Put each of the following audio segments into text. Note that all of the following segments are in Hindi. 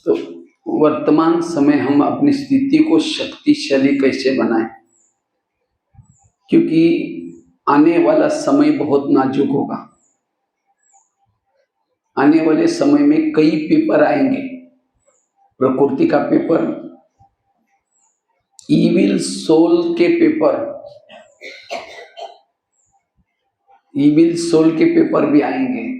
तो वर्तमान समय हम अपनी स्थिति को शक्तिशाली कैसे बनाएं, क्योंकि आने वाला समय बहुत नाजुक होगा। आने वाले समय में कई पेपर आएंगे, प्रकृति का पेपर, इविल सोल के पेपर, इविल सोल के पेपर भी आएंगे,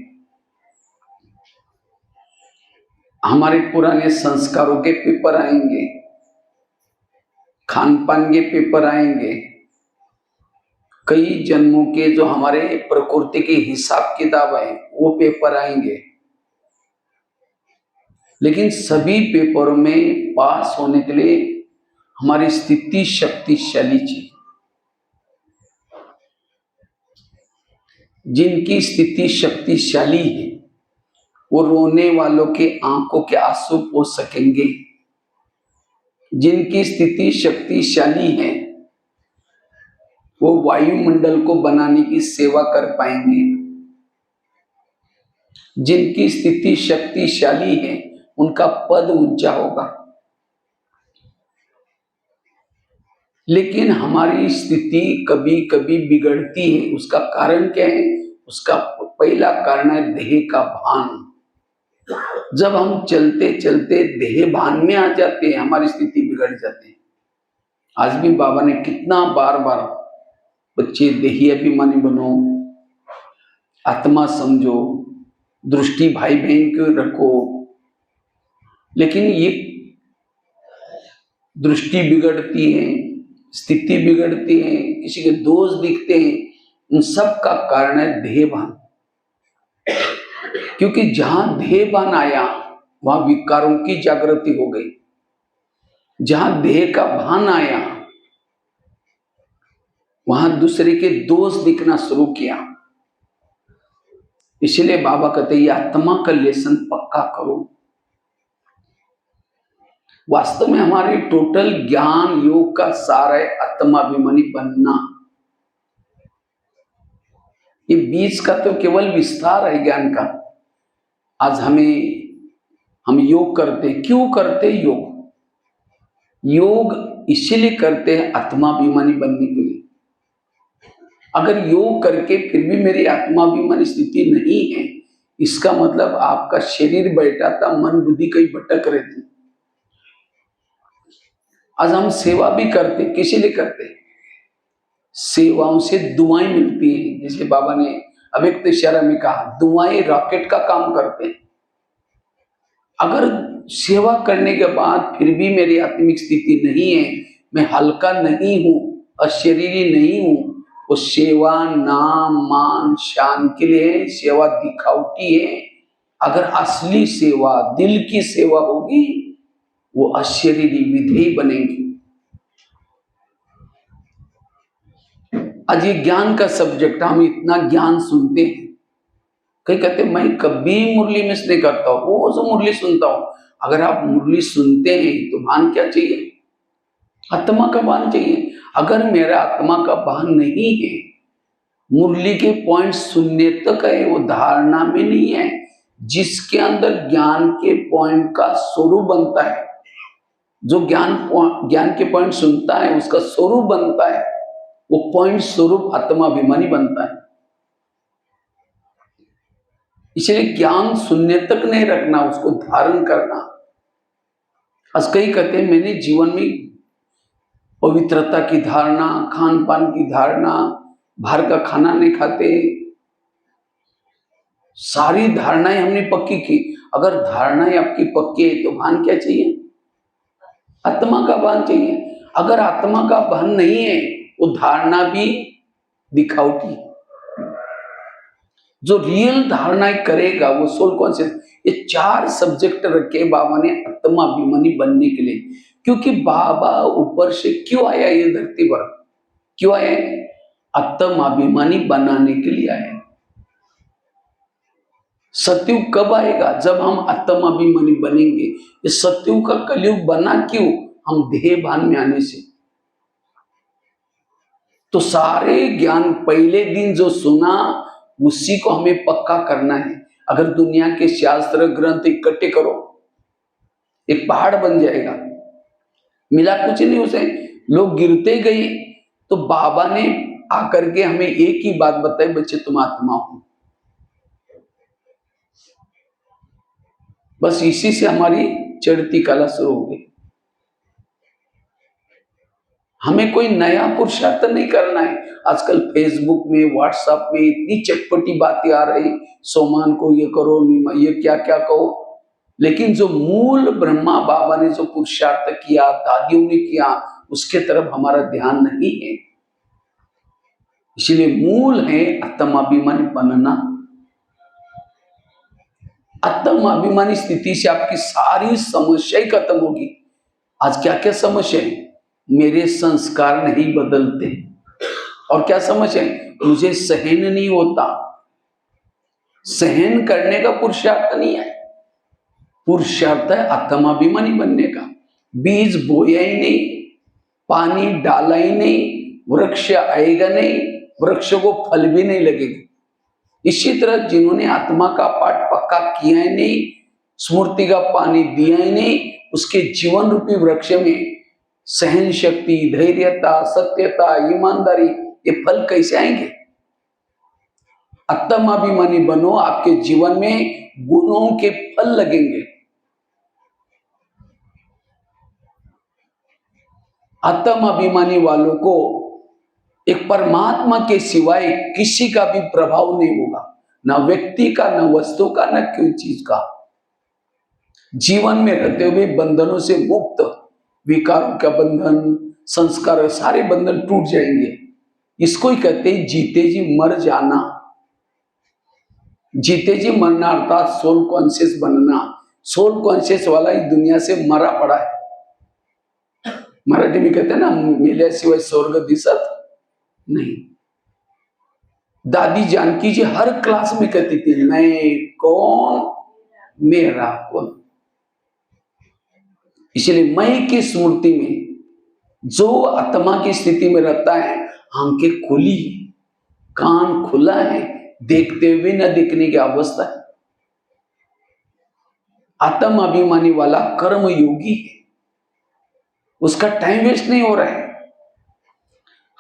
हमारे पुराने संस्कारों के पेपर आएंगे, खान पान के पेपर आएंगे, कई जन्मों के जो हमारे प्रकृति के हिसाब किताब है वो पेपर आएंगे। लेकिन सभी पेपरों में पास होने के लिए हमारी स्थिति शक्तिशाली चाहिए। जिनकी स्थिति शक्तिशाली है वो रोने वालों के आंखों के आंसू पोंछ सकेंगे। जिनकी स्थिति शक्तिशाली है वो वायुमंडल को बनाने की सेवा कर पाएंगे। जिनकी स्थिति शक्तिशाली है उनका पद ऊंचा होगा। लेकिन हमारी स्थिति कभी कभी बिगड़ती है। उसका कारण क्या है? उसका पहला कारण है देह का भान। जब हम चलते चलते देह भान में आ जाते हैं, हमारी स्थिति बिगड़ जाती है। आज भी बाबा ने कितना बार बार, बच्चे देही अभिमानी बनो, आत्मा समझो, दृष्टि भाई बहन को रखो। लेकिन ये दृष्टि बिगड़ती है, स्थिति बिगड़ती है, किसी के दोष दिखते हैं, उन सब का कारण है देहभान। क्योंकि जहां देहभान आया वहां विकारों की जागृति हो गई। जहां देह का भान आया वहां दूसरे के दोष दिखना शुरू किया। इसलिए बाबा कहते हैं आत्मा का लेसन पक्का करो। वास्तव में हमारे टोटल ज्ञान योग का सार है आत्माभिमानी बनना। ये बीच का तो केवल विस्तार है ज्ञान का। आज हम योग करते, क्यों करते योग? योग इसीलिए करते हैं आत्माभिमानी बनने के लिए। अगर योग करके फिर भी मेरी आत्माभिमानी स्थिति नहीं है, इसका मतलब आपका शरीर बैठा था, मन बुद्धि कहीं भटक रहती। आज हम सेवा भी करते, किसी लिए करते? सेवाओं से दुआएं मिलती हैं। जैसे बाबा ने अव्यक्त इशारा में कहा, दुआएं रॉकेट का काम करते हैं। अगर सेवा करने के बाद फिर भी मेरी आत्मिक स्थिति नहीं है, मैं हल्का नहीं हूं, अशरीरी नहीं हूं, वो सेवा नाम मान शान के लिए, सेवा दिखावटी है। अगर असली सेवा दिल की सेवा होगी वो अशरीरी विधेय बनेंगी। आज ये ज्ञान का सब्जेक्ट, हम इतना ज्ञान सुनते हैं। कई कहते मैं कभी मुरली मिस नहीं करता हूं, रोज मुरली सुनता हूं। अगर आप मुरली सुनते हैं तो भान क्या चाहिए? आत्मा का भान चाहिए। अगर मेरा आत्मा का भान नहीं है, मुरली के पॉइंट सुनने तक है, वो धारणा में नहीं है। जिसके अंदर ज्ञान के पॉइंट का स्वरूप बनता है, जो ज्ञान के पॉइंट सुनता है उसका स्वरूप बनता है, वो पॉइंट स्वरूप आत्माभिमानी बनता है। इसलिए ज्ञान सुनने तक नहीं रखना, उसको धारण करना। आज कई कहते हैं मैंने जीवन में पवित्रता की धारणा, खान पान की धारणा, बाहर का खाना नहीं खाते, सारी धारणाएं हमने पक्की की। अगर धारणाएं आपकी पक्की है तो भान क्या चाहिए? आत्मा का भान चाहिए। अगर आत्मा का भान नहीं है, वो धारणा भी दिखावटी। जो रियल धारणाएं करेगा वो सोल कॉन्शियस। ये 4 सब्जेक्ट रखे बाबा ने आत्माभिमानी बनने के लिए। क्योंकि बाबा ऊपर से क्यों आया ये धरती पर? क्यों आया? आत्माभिमानी बनाने के लिए आया। सतयुग कब आएगा? जब हम आत्माभिमानी बनेंगे। ये सतयुग का कलयुग बना क्यों? हम देह भान में आने से। तो सारे ज्ञान पहले दिन जो सुना उसी को हमें पक्का करना है। अगर दुनिया के शास्त्र ग्रंथ इकट्ठे करो, एक पहाड़ बन जाएगा। मिला कुछ नहीं उसे, लोग गिरते गए तो बाबा ने आकर के हमें एक ही बात बताई, बच्चे तुम आत्मा हो। बस इसी से हमारी चढ़ती कला शुरू हो गई। हमें कोई नया पुरुषार्थ नहीं करना है। आजकल फेसबुक में, व्हाट्सएप में इतनी चटपटी बातें आ रही, सोमान को ये करो, ये क्या क्या कहो, लेकिन जो मूल ब्रह्मा बाबा ने जो पुरुषार्थ किया, दादियों ने किया, उसके तरफ हमारा ध्यान नहीं है। इसलिए मूल है आत्माभिमानी बनना। आत्माभिमानी स्थिति से आपकी सारी समस्याएं खत्म होगी। आज क्या क्या समस्या है? मेरे संस्कार नहीं बदलते, और क्या समस्या है? मुझे सहन नहीं होता। सहन करने का पुरुषार्थ नहीं है, पुरुषार्थ है आत्माभिमानी बनने का। बीज बोया ही नहीं, पानी डाला ही नहीं, वृक्ष आएगा नहीं, वृक्ष को फल भी नहीं लगेगी। इसी तरह जिन्होंने आत्मा का पाठ पक्का किया ही नहीं, स्मृति का पानी दिया ही नहीं, उसके जीवन रूपी वृक्ष में सहन शक्ति, धैर्यता, सत्यता, ईमानदारी, ये फल कैसे आएंगे? आत्माभिमानी बनो, आपके जीवन में गुणों के फल लगेंगे। आत्माभिमानी वालों को एक परमात्मा के सिवाय किसी का भी प्रभाव नहीं होगा, ना व्यक्ति का, ना वस्तु का, ना कोई चीज का। जीवन में रहते हुए बंधनों से मुक्त, विकारों का बंधन, संस्कार, सारे बंधन टूट जाएंगे। इसको ही कहते हैं जीते जी मर जाना। जीते जी मरना अर्थात सोल कॉन्शियस बनना। सोल कॉन्शियस वाला इस दुनिया से मरा पड़ा है। मराठी में कहते हैं ना, मेल्याशिवाय स्वर्ग दिसत नहीं। दादी जानकी जी हर क्लास में कहती थी, मैं कौन, मेरा कौन। इसलिए मैं की स्मृति में जो आत्मा की स्थिति में रहता है, आंखें खुली, कान खुला है, देखते हुए न देखने की अवस्था है। आत्म अभिमानी वाला कर्म योगी है, उसका टाइम वेस्ट नहीं हो रहा है,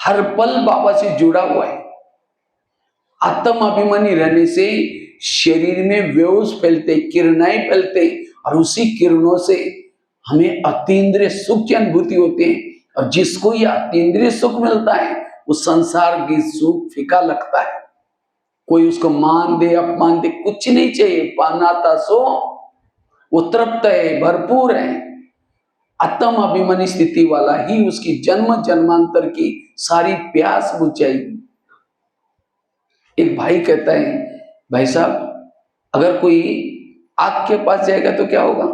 हर पल बाबा से जुड़ा हुआ है। आत्म अभिमानी रहने से शरीर में वेव्स फैलते, किरणें फैलते, और उसी किरणों से हमें अतीन्द्रिय सुख की अनुभूति होती है। और जिसको ये अतीन्द्रिय सुख मिलता है, उस संसार की सुख फीका लगता है। कोई उसको मान दे, अपमान दे, कुछ नहीं चाहिए। पानाता सो वो तृप्त है, भरपूर है। आत्म अभिमानी स्थिति वाला ही उसकी जन्म जन्मांतर की सारी प्यास बुझ जाएगी। एक भाई कहता है, भाई साहब, अगर कोई आग के पास जाएगा तो क्या होगा?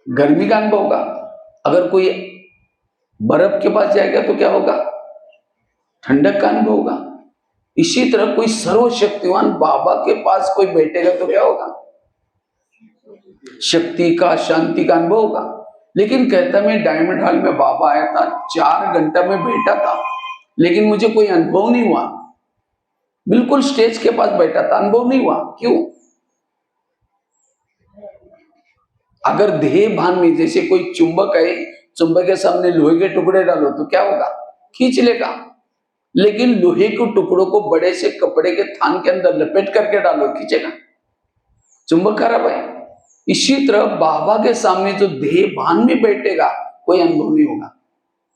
गर्मी का अनुभव होगा। अगर कोई बर्फ के पास जाएगा तो क्या होगा? ठंडक का अनुभव होगा। इसी तरह कोई सर्वशक्तिवान बाबा के पास कोई बैठेगा तो क्या होगा? शक्ति का, शांति का अनुभव होगा। लेकिन कहता, मैं डायमंड हॉल में बाबा आया था, 4 घंटा में बैठा था, लेकिन मुझे कोई अनुभव नहीं हुआ। बिल्कुल स्टेज के पास बैठा था, अनुभव नहीं हुआ। क्यों? अगर देह भान में जैसे कोई चुंबक है, चुंबक के सामने लोहे के टुकड़े डालो तो क्या होगा? खींच लेगा। लेकिन लोहे के टुकड़ों को बड़े से कपड़े के थान के अंदर लपेट करके डालो, खींचेगा? चुंबक खराब है। इसी तरह बाबा के सामने जो देह भान में बैठेगा, कोई अनुभव नहीं होगा।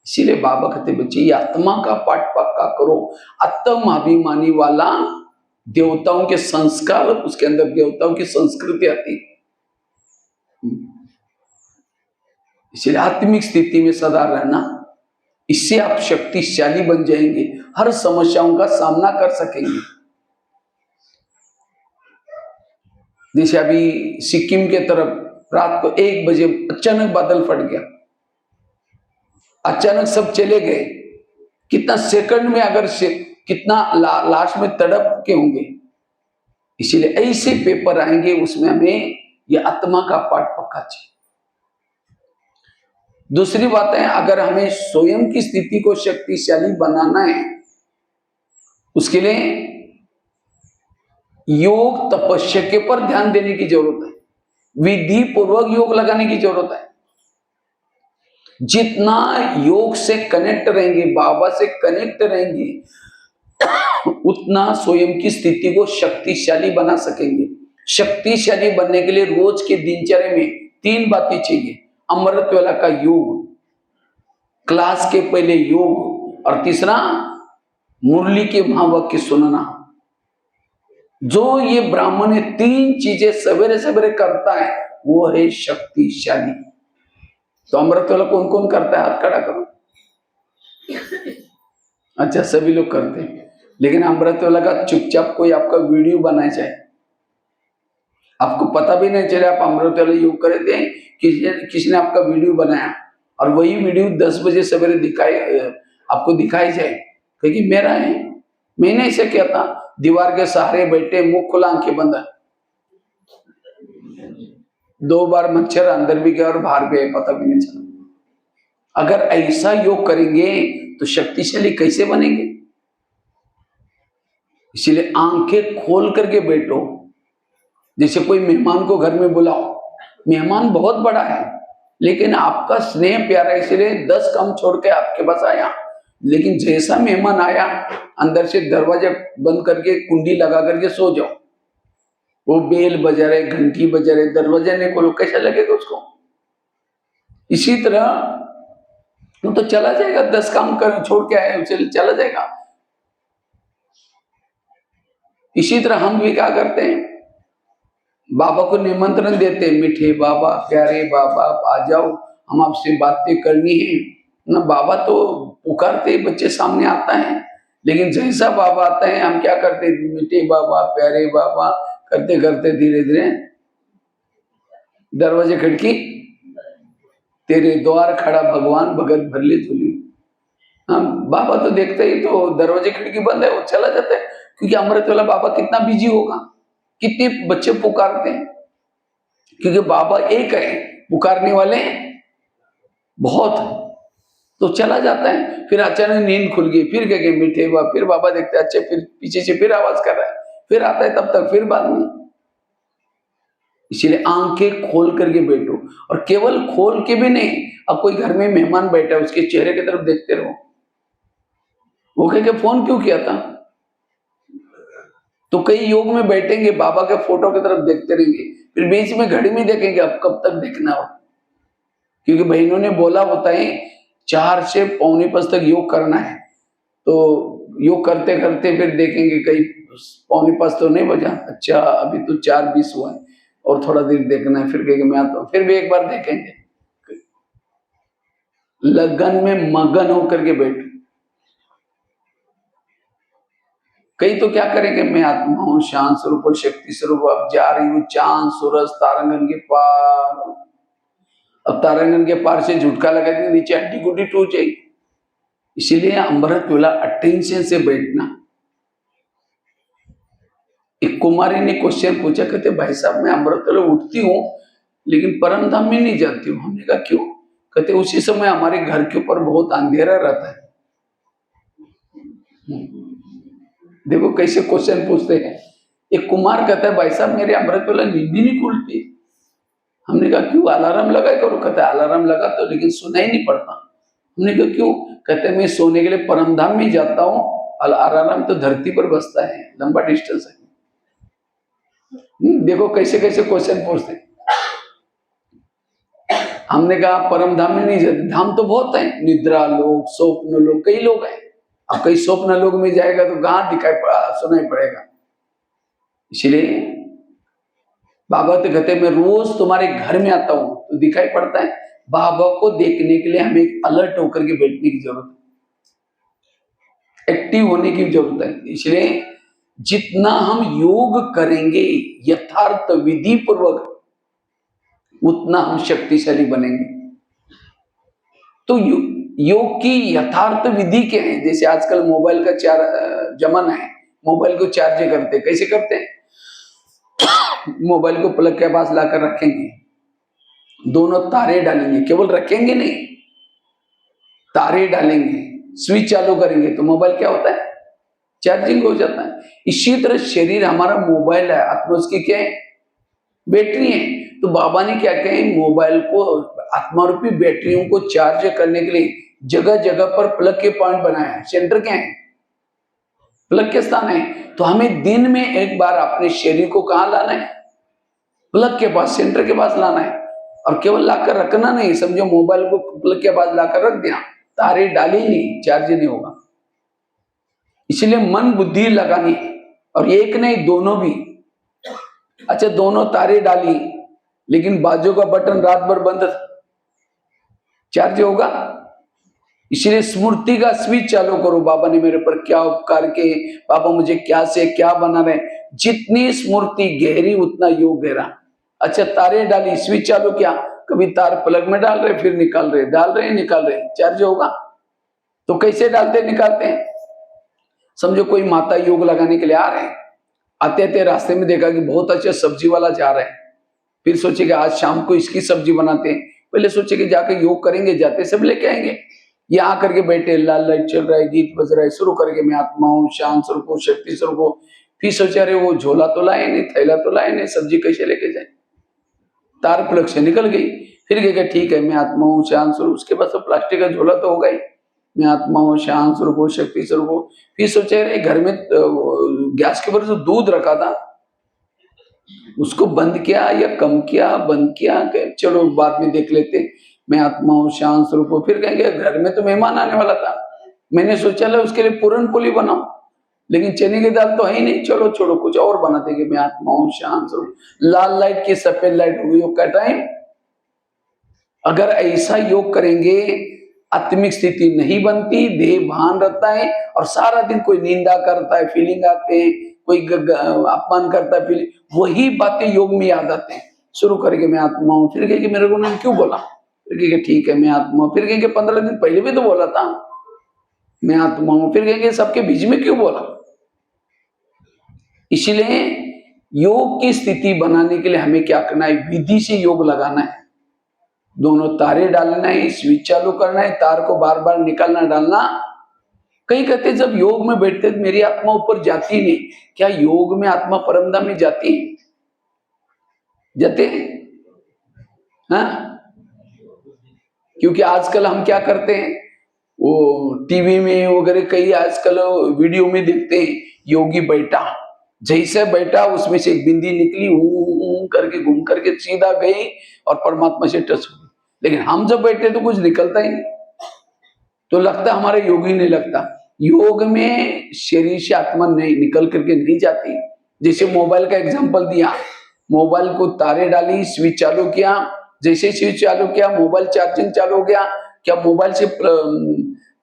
इसीलिए बाबा कहते, बच्चे ये आत्मा का पाठ पक्का करो। आत्माभिमानी वाला देवताओं के संस्कार, उसके अंदर देवताओं की संस्कृति आती है। इसलिए आत्मिक स्थिति में सदा रहना, इससे आप शक्तिशाली बन जाएंगे, हर समस्याओं का सामना कर सकेंगे। जैसे अभी सिक्किम के तरफ रात को 1 बजे अचानक बादल फट गया, अचानक सब चले गए। कितना सेकंड में, अगर से कितना लाश में तड़प के होंगे। इसीलिए ऐसे पेपर आएंगे, उसमें हमें ये आत्मा का पाठ पक्का चाहिए। दूसरी बात है, अगर हमें स्वयं की स्थिति को शक्तिशाली बनाना है, उसके लिए योग तपस्या के पर ध्यान देने की जरूरत है। विधि पूर्वक योग लगाने की जरूरत है। जितना योग से कनेक्ट रहेंगे, बाबा से कनेक्ट रहेंगे, उतना स्वयं की स्थिति को शक्तिशाली बना सकेंगे। शक्तिशाली बनने के लिए रोज के दिनचर्या में 3 बातें चाहिए। अमृत वेला का योग, क्लास के पहले योग, और तीसरा मुरली के महावाक्य सुनना। जो ये ब्राह्मण है 3 चीजें सवेरे सवेरे करता है, वो है शक्तिशाली। तो अमृत वेला कौन कौन करता है? हाथ खड़ा करो। अच्छा, सभी लोग करते हैं, लेकिन अमृत वेला का चुपचाप कोई आपका वीडियो बनाए जाए, आपको पता भी नहीं चले आप अमृत वेला योग करे थे, किसी ने आपका वीडियो बनाया, और वही वीडियो 10 बजे सवेरे आपको दिखाई जाए, क्योंकि मेरा है, मैंने ऐसे किया था, दीवार के सहारे बैठे, मुंह खुला, आंखें बंद, 2 बार मच्छर अंदर भी गया और बाहर भी आया, पता भी नहीं चला। अगर ऐसा योग करेंगे तो शक्तिशाली कैसे बनेंगे? इसीलिए आंखें खोल करके बैठो। जैसे कोई मेहमान को घर में बुलाओ, मेहमान बहुत बड़ा है, लेकिन आपका स्नेह प्यारा है, इसलिए 10 काम छोड़ के आपके पास आया, लेकिन जैसा मेहमान आया, अंदर से दरवाजा बंद करके कुंडी लगा करके सो जाओ। वो बेल बजा रहे, घंटी बजा रहे, दरवाजा नहीं खोलो, कैसा लगेगा उसको? इसी तरह वो तो चला जाएगा, 10 काम कर छोड़ के आए, उसे चला जाएगा। इसी तरह हम भी क्या करते हैं, बाबा को निमंत्रण देते हैं, मीठे बाबा, प्यारे बाबा, आप आ जाओ, हम आपसे बातें करनी है ना। बाबा तो पुकारते, बच्चे सामने आता है, लेकिन जैसा बाबा आता है, हम क्या करते हैं, मीठे बाबा, प्यारे बाबा करते करते धीरे धीरे दरवाजे खिड़की, तेरे द्वार खड़ा भगवान, भगत भर ले झोली। हम बाबा तो देखते ही तो दरवाजे खिड़की बंद है, वो चला जाता है, क्योंकि अमृत वाला बाबा कितना बिजी होगा, कितने बच्चे पुकारते हैं, क्योंकि बाबा एक है, पुकारने वाले बहुत, तो चला जाता है। फिर अचानक नींद खुल गई, फिर कहेंगे मीठे बाबा, फिर बाबा देखते हैं, अच्छे, फिर पीछे से फिर आवाज कर रहा है, फिर आता है, तब तक फिर बाद में। इसीलिए आंखें खोल करके बैठो, और केवल खोल के भी नहीं, अब कोई घर में मेहमान बैठा है, उसके चेहरे की तरफ देखते रहो। वो कहेंगे फोन क्यों किया था? तो कई योग में बैठेंगे, बाबा के फोटो की तरफ देखते रहेंगे, फिर बीच में घड़ी में देखेंगे, अब कब तक देखना हो, क्योंकि बहनों ने बोला होता है 4 से 4:45 तक योग करना है। तो योग करते करते फिर देखेंगे कहीं 4:45 तो नहीं बजा, अच्छा अभी तो 4:20 हुआ है, और थोड़ा देर देखना है, फिर कहेंगे मैं आता हूँ, फिर भी एक बार देखेंगे। लगन में मगन होकर के बैठो। कई तो क्या करेंगे, मैं आत्मा हूं, शांत स्वरूप और शक्ति स्वरूप, अब जा रही हूँ चांद सूरज तारांगन के पार। अब तारांगन के पार से झुटका लगा के नीचे हड्डी गुड्डी टूट जाएगी। इसीलिए अमृत वेला अटेंशन से बैठना। एक कुमारी ने क्वेश्चन पूछा, कहते भाई साहब मैं अमृत वेला उठती हूँ, लेकिन परम धाम में नहीं जाती हूँ। हमने कहा क्यों? कहते उसी समय हमारे घर के ऊपर बहुत अंधेरा रहता है। देखो कैसे क्वेश्चन पूछते हैं। एक कुमार कहता है भाई साहब मेरे अमृत वेला नींद ही नहीं खुलती। हमने कहा क्यों? अलार्म लगाए करो। कहता है अलार्म लगा तो, लेकिन सुनाई नहीं पड़ता। हमने कहा क्यों? कहते हैं मैं सोने के लिए परम धाम में जाता हूँ, अलार्म तो धरती पर बजता है, लंबा डिस्टेंस है। देखो कैसे कैसे क्वेश्चन पूछते। हमने कहा परम धाम में नहीं जाते, धाम तो बहुत है, निद्रा लोग, स्वप्न लोग, कई लोग हैं। अब कई स्वप्न लोग में जाएगा तो कहां दिखाई सुनाई पड़ेगा। इसलिए बाबा तो कहते मैं रोज तुम्हारे घर में आता हूं तो दिखाई पड़ता है। बाबा को देखने के लिए हमें अलर्ट होकर के बैठने की जरूरत है, एक्टिव होने की जरूरत है। इसलिए जितना हम योग करेंगे यथार्थ विधि पूर्वक, उतना हम शक्तिशाली बनेंगे। तो योग की यथार्थ विधि क्या है? जैसे आजकल मोबाइल का जमाना है, मोबाइल को चार्ज करते, कैसे करते हैं? मोबाइल को प्लग के पास लाकर रखेंगे, दोनों तारे डालेंगे, केवल रखेंगे नहीं, तारे डालेंगे, स्विच चालू करेंगे तो मोबाइल क्या होता है? चार्जिंग हो जाता है। इसी तरह शरीर हमारा मोबाइल है, आत्मा उसकी क्या है? बैटरी है। तो बाबा ने क्या कहे, मोबाइल को, आत्मा रूपी बैटरियों को चार्ज करने के लिए जगह जगह पर प्लग के पॉइंट बनाया है। सेंटर क्या है? प्लग के स्थान है। तो हमें दिन में एक बार अपने शरीर को कहाँ लाना है? प्लग के पास, सेंटर के पास लाना है। और केवल लाकर रखना नहीं, समझो मोबाइल को प्लग के पास लाकर रख दिया, तारे डाली नहीं, चार्ज नहीं होगा। इसलिए मन बुद्धि लगानी है, और एक नहीं, दोनों भी। अच्छा, दोनों तारे डाली, लेकिन बाजू का बटन रात भर बंद था, चार्ज होगा? इसलिए स्मृति का स्विच चालू करो, बाबा ने मेरे पर क्या उपकार किए, बाबा मुझे क्या से क्या बना रहे। जितनी स्मृति गहरी उतना योग गहरा। अच्छा, तारे डाली, स्विच चालू किया, कभी तार प्लग में डाल रहे फिर निकाल रहे, डाल रहे निकाल रहे, चार्ज होगा? तो कैसे डालते निकालते हैं? समझो कोई माता योग लगाने के लिए आ रहे हैं, आते आते रास्ते में देखा कि बहुत अच्छा सब्जी वाला जा रहा है, फिर सोचे कि आज शाम को इसकी सब्जी बनाते हैं। पहले सोचे कि जाके योग करेंगे, जाते सब लेके आएंगे। यहाँ करके बैठे, लाल लाइट चल रहा है, गीत बज रहा है, शुरू करके मैं आत्मा हूँ, शांत स्वरूप हूँ, शक्ति स्वरूप हूँ। फिर सोचा अरे वो झोला तो लाए नहीं, थैला तो लाए नहीं, सब्जी कैसे लेके जाए? तार प्लग से निकल गई। फिर कह ठीक है, मैं आत्मा हूँ, शांत स्वरूप, उसके पास तो प्लास्टिक का झोला तो होगा ही, मैं आत्मा हूँ, शांत स्वरूप हूँ, शक्ति स्वरूप हूँ। फिर सोचे अरे घर में गैस के ऊपर जो दूध रखा था उसको बंद किया या कम किया, बंद किया, चलो बाद में देख लेते, मैं आत्मा हूँ, शांत स्वरूप हूँ। फिर कहेंगे घर में तो मेहमान आने वाला था, मैंने सोचा ला उसके लिए पूरन पोली बनाऊं, लेकिन चने की दाल तो है ही नहीं, चलो छोड़ो कुछ और बना देंगे, मैं आत्मा हूँ, शांत स्वरूप। लाल लाइट की सफेद लाइट हो गई योग का टाइम। अगर ऐसा योग करेंगे, आत्मिक स्थिति नहीं बनती, देह भान रहता है, और सारा दिन कोई निंदा करता है, फीलिंग आते हैं, कोई अपमान करता है, फीलिंग, वही बातें योग में याद आते हैं। शुरू करके मैं आत्मा हूँ, फिर कहेंगे मेरे को उन्होंने क्यों बोला, फिर कहेंगे ठीक है मैं आत्मा हूँ, फिर कहेंगे 15 दिन पहले भी तो बोला था मैं आत्मा हूँ, फिर कहेंगे सबके बीच में क्यों बोला। इसलिए योग की स्थिति बनाने के लिए हमें क्या करना है? विधि से योग लगाना है। दोनों तारे डालना है, स्विच चालू करना है, तार को बार बार निकालना डालना। कई कहते जब योग में बैठते तो मेरी आत्मा ऊपर जाती नहीं, क्या योग में आत्मा परमधाम में जाती है? जाते हैं? हाँ? क्योंकि आजकल हम क्या करते हैं, वो टीवी में वगैरह कई आजकल वीडियो में देखते हैं, योगी बैठा, जैसे बैठा उसमें से एक बिंदी निकली, करके घूम करके सीधा गई और परमात्मा से टच हुई। लेकिन हम जब बैठे तो कुछ निकलता ही नहीं, तो लगता हमारा योग ही नहीं लगता। योग में शरीर से आत्मा नहीं निकल करके नहीं जाती। जैसे मोबाइल का एग्जांपल दिया, मोबाइल को तारे डाली, स्विच चालू किया, जैसे स्विच चालू किया मोबाइल चार्जिंग चालू हो गया, क्या मोबाइल से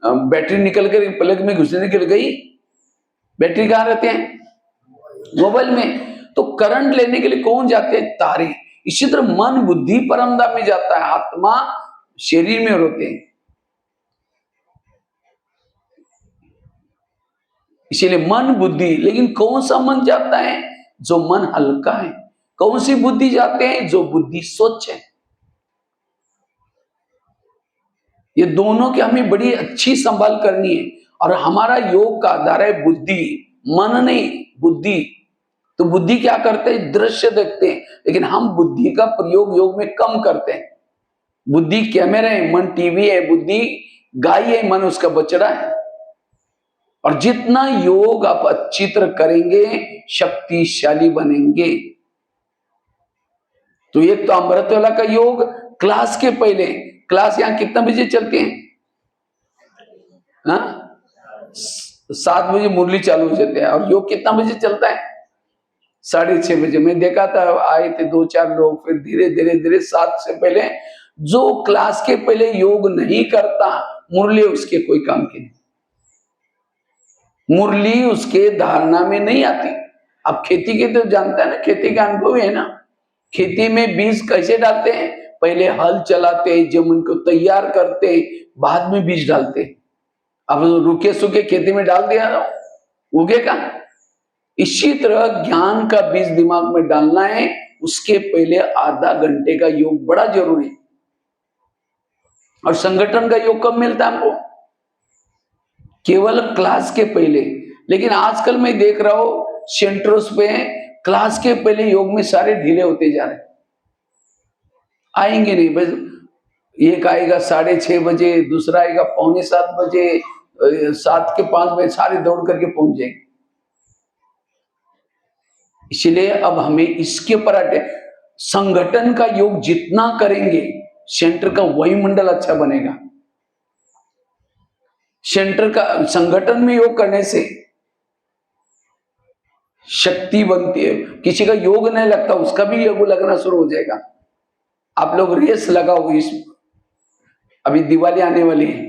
बैटरी निकल कर प्लग में घुसने निकल गई? बैटरी कहाँ रहते हैं? मोबाइल में। तो करंट लेने के लिए कौन जाते हैं? तारे। इसी तरह मन बुद्धि परमधाम में जाता है, आत्मा शरीर में होते हैं। इसीलिए मन बुद्धि, लेकिन कौन सा मन जाता है? जो मन हल्का है। कौन सी बुद्धि जाते हैं? जो बुद्धि स्वच्छ है। ये दोनों की हमें बड़ी अच्छी संभाल करनी है। और हमारा योग का आधार है बुद्धि, मन नहीं, बुद्धि। तो बुद्धि क्या करते हैं? दृश्य देखते हैं, लेकिन हम बुद्धि का प्रयोग योग में कम करते हैं। बुद्धि कैमरा है, मन टीवी है, बुद्धि गाय है, मन उसका बछड़ा है। और जितना योग आप अच्छी तरह करेंगे, शक्तिशाली बनेंगे। तो एक तो अमृतवेला का योग क्लास के पहले, क्लास यहाँ कितना बजे चलते हैं? हाँ, 7 बजे मुरली चालू हो जाते हैं। और योग कितना बजे चलता है? 6:30 बजे। मैं देखा था, आए थे 2-4 लोग, फिर धीरे धीरे धीरे 7 से पहले, जो क्लास के पहले योग नहीं करता, मुरली उसके कोई काम की नहीं, मुरली उसके धारणा में नहीं आती। अब खेती के तो जानता है ना, खेती का अनुभव है ना। खेती में बीज कैसे डालते हैं? पहले हल चलाते, जमीन को तैयार करते, बाद में बीज डालते। अब रुके सूखे खेती में डाल दिया तो उगेगा? इसी तरह ज्ञान का बीज दिमाग में डालना है, उसके पहले आधा घंटे का योग बड़ा जरूरी है। और संगठन का योग कब मिलता है हमको? केवल क्लास के पहले। लेकिन आजकल मैं देख रहा हूं सेंटर्स पे क्लास के पहले योग में सारे ढीले होते जा रहे, आएंगे नहीं। बस एक आएगा 6:30 बजे, दूसरा आएगा 6:45 बजे, 7:05 सारे दौड़ करके पहुंच जाएंगे। इसलिए अब हमें इसके ऊपर संगठन का योग जितना करेंगे, सेंटर का वायुमंडल अच्छा बनेगा। सेंटर का संगठन में योग करने से शक्ति बनती है। किसी का योग नहीं लगता, उसका भी योग लगना शुरू हो जाएगा। आप लोग रेस लगाओ, इस अभी दिवाली आने वाली है,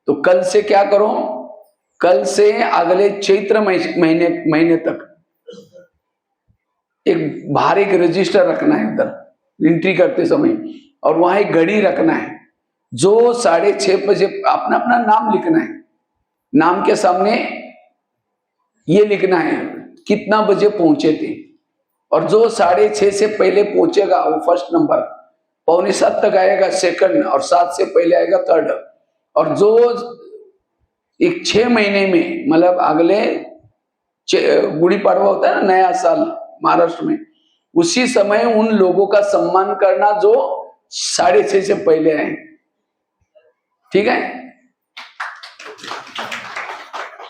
तो कल से क्या करो, कल से अगले चैत्र महीने तक एक बाहर एक रजिस्टर रखना है उधर एंट्री करते समय, और वहां एक घड़ी रखना है। जो 6:30 बजे अपना अपना नाम लिखना है, नाम के सामने ये लिखना है कितना बजे पहुंचे थे, और जो 6:30 से पहले पहुंचेगा वो फर्स्ट नंबर, 6:45 तक आएगा सेकंड, और 7 से पहले आएगा थर्ड। और जो एक 6 महीने में, मतलब अगले गुड़ी पड़वा होता है ना, नया साल महाराष्ट्र में, उसी समय उन लोगों का सम्मान करना जो 6:30 से पहले आए। ठीक है,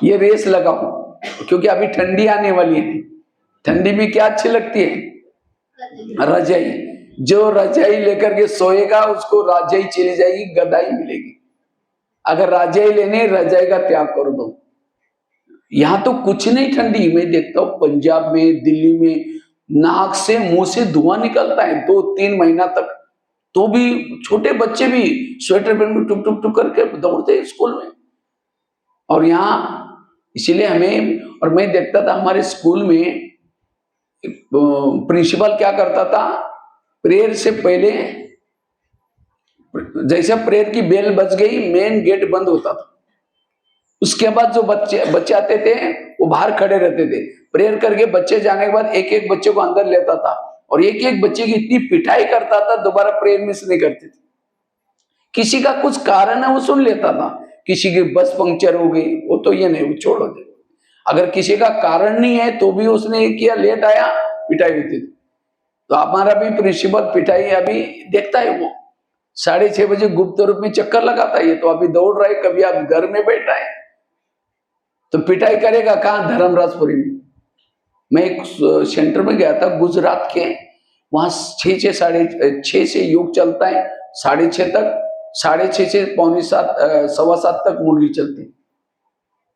ये रेस लगाओ, क्योंकि अभी ठंडी आने वाली है। ठंडी में क्या अच्छी लगती है? रजाई। जो रजाई लेकर के सोएगा उसको रजाई चली जाएगी, गदाई मिलेगी। अगर रजाई लेने, रजाई का त्याग कर दो। यहां तो कुछ नहीं ठंडी, मैं देखता हूं पंजाब में, दिल्ली में नाक से मुंह से धुआं निकलता है 2-3 महीना तक, तो भी छोटे बच्चे भी स्वेटर पहन के टुक टुक टुक करके दौड़ते हैं स्कूल में। और यहाँ इसीलिए हमें, और मैं देखता था हमारे स्कूल में प्रिंसिपल क्या करता था, प्रेयर से पहले जैसे प्रेयर की बेल बज गई, मेन गेट बंद होता था। उसके बाद जो बच्चे आते थे वो बाहर खड़े रहते थे। प्रेयर करके बच्चे जाने के बाद एक एक बच्चे को अंदर लेता था, और एक एक बच्चे की इतनी पिटाई करता था, दोबारा प्रेयर मिस नहीं करते थे। किसी का कुछ कारण है वो सुन लेता था, किसी की बस पंक्चर हो गई, वो तो ये नहीं, वो छोड़ो दे। अगर किसी का कारण नहीं है तो भी उसने ये किया, लेट आया, पिटाई होती थी। तो हमारा भी प्रिंसिपल पिटाई अभी देखता है, वो 6:30 बजे गुप्त रूप में चक्कर लगाता है। ये तो अभी दौड़ रहा है, कभी आप घर में बैठा है तो पिटाई करेगा कहां? धर्मराजपुरी में। मैं एक सेंटर में गया था गुजरात के, वहां 6 से योग चलता है, 6:30 तक, 6:30 से 6:45 7:15 तक मुरली चलती है।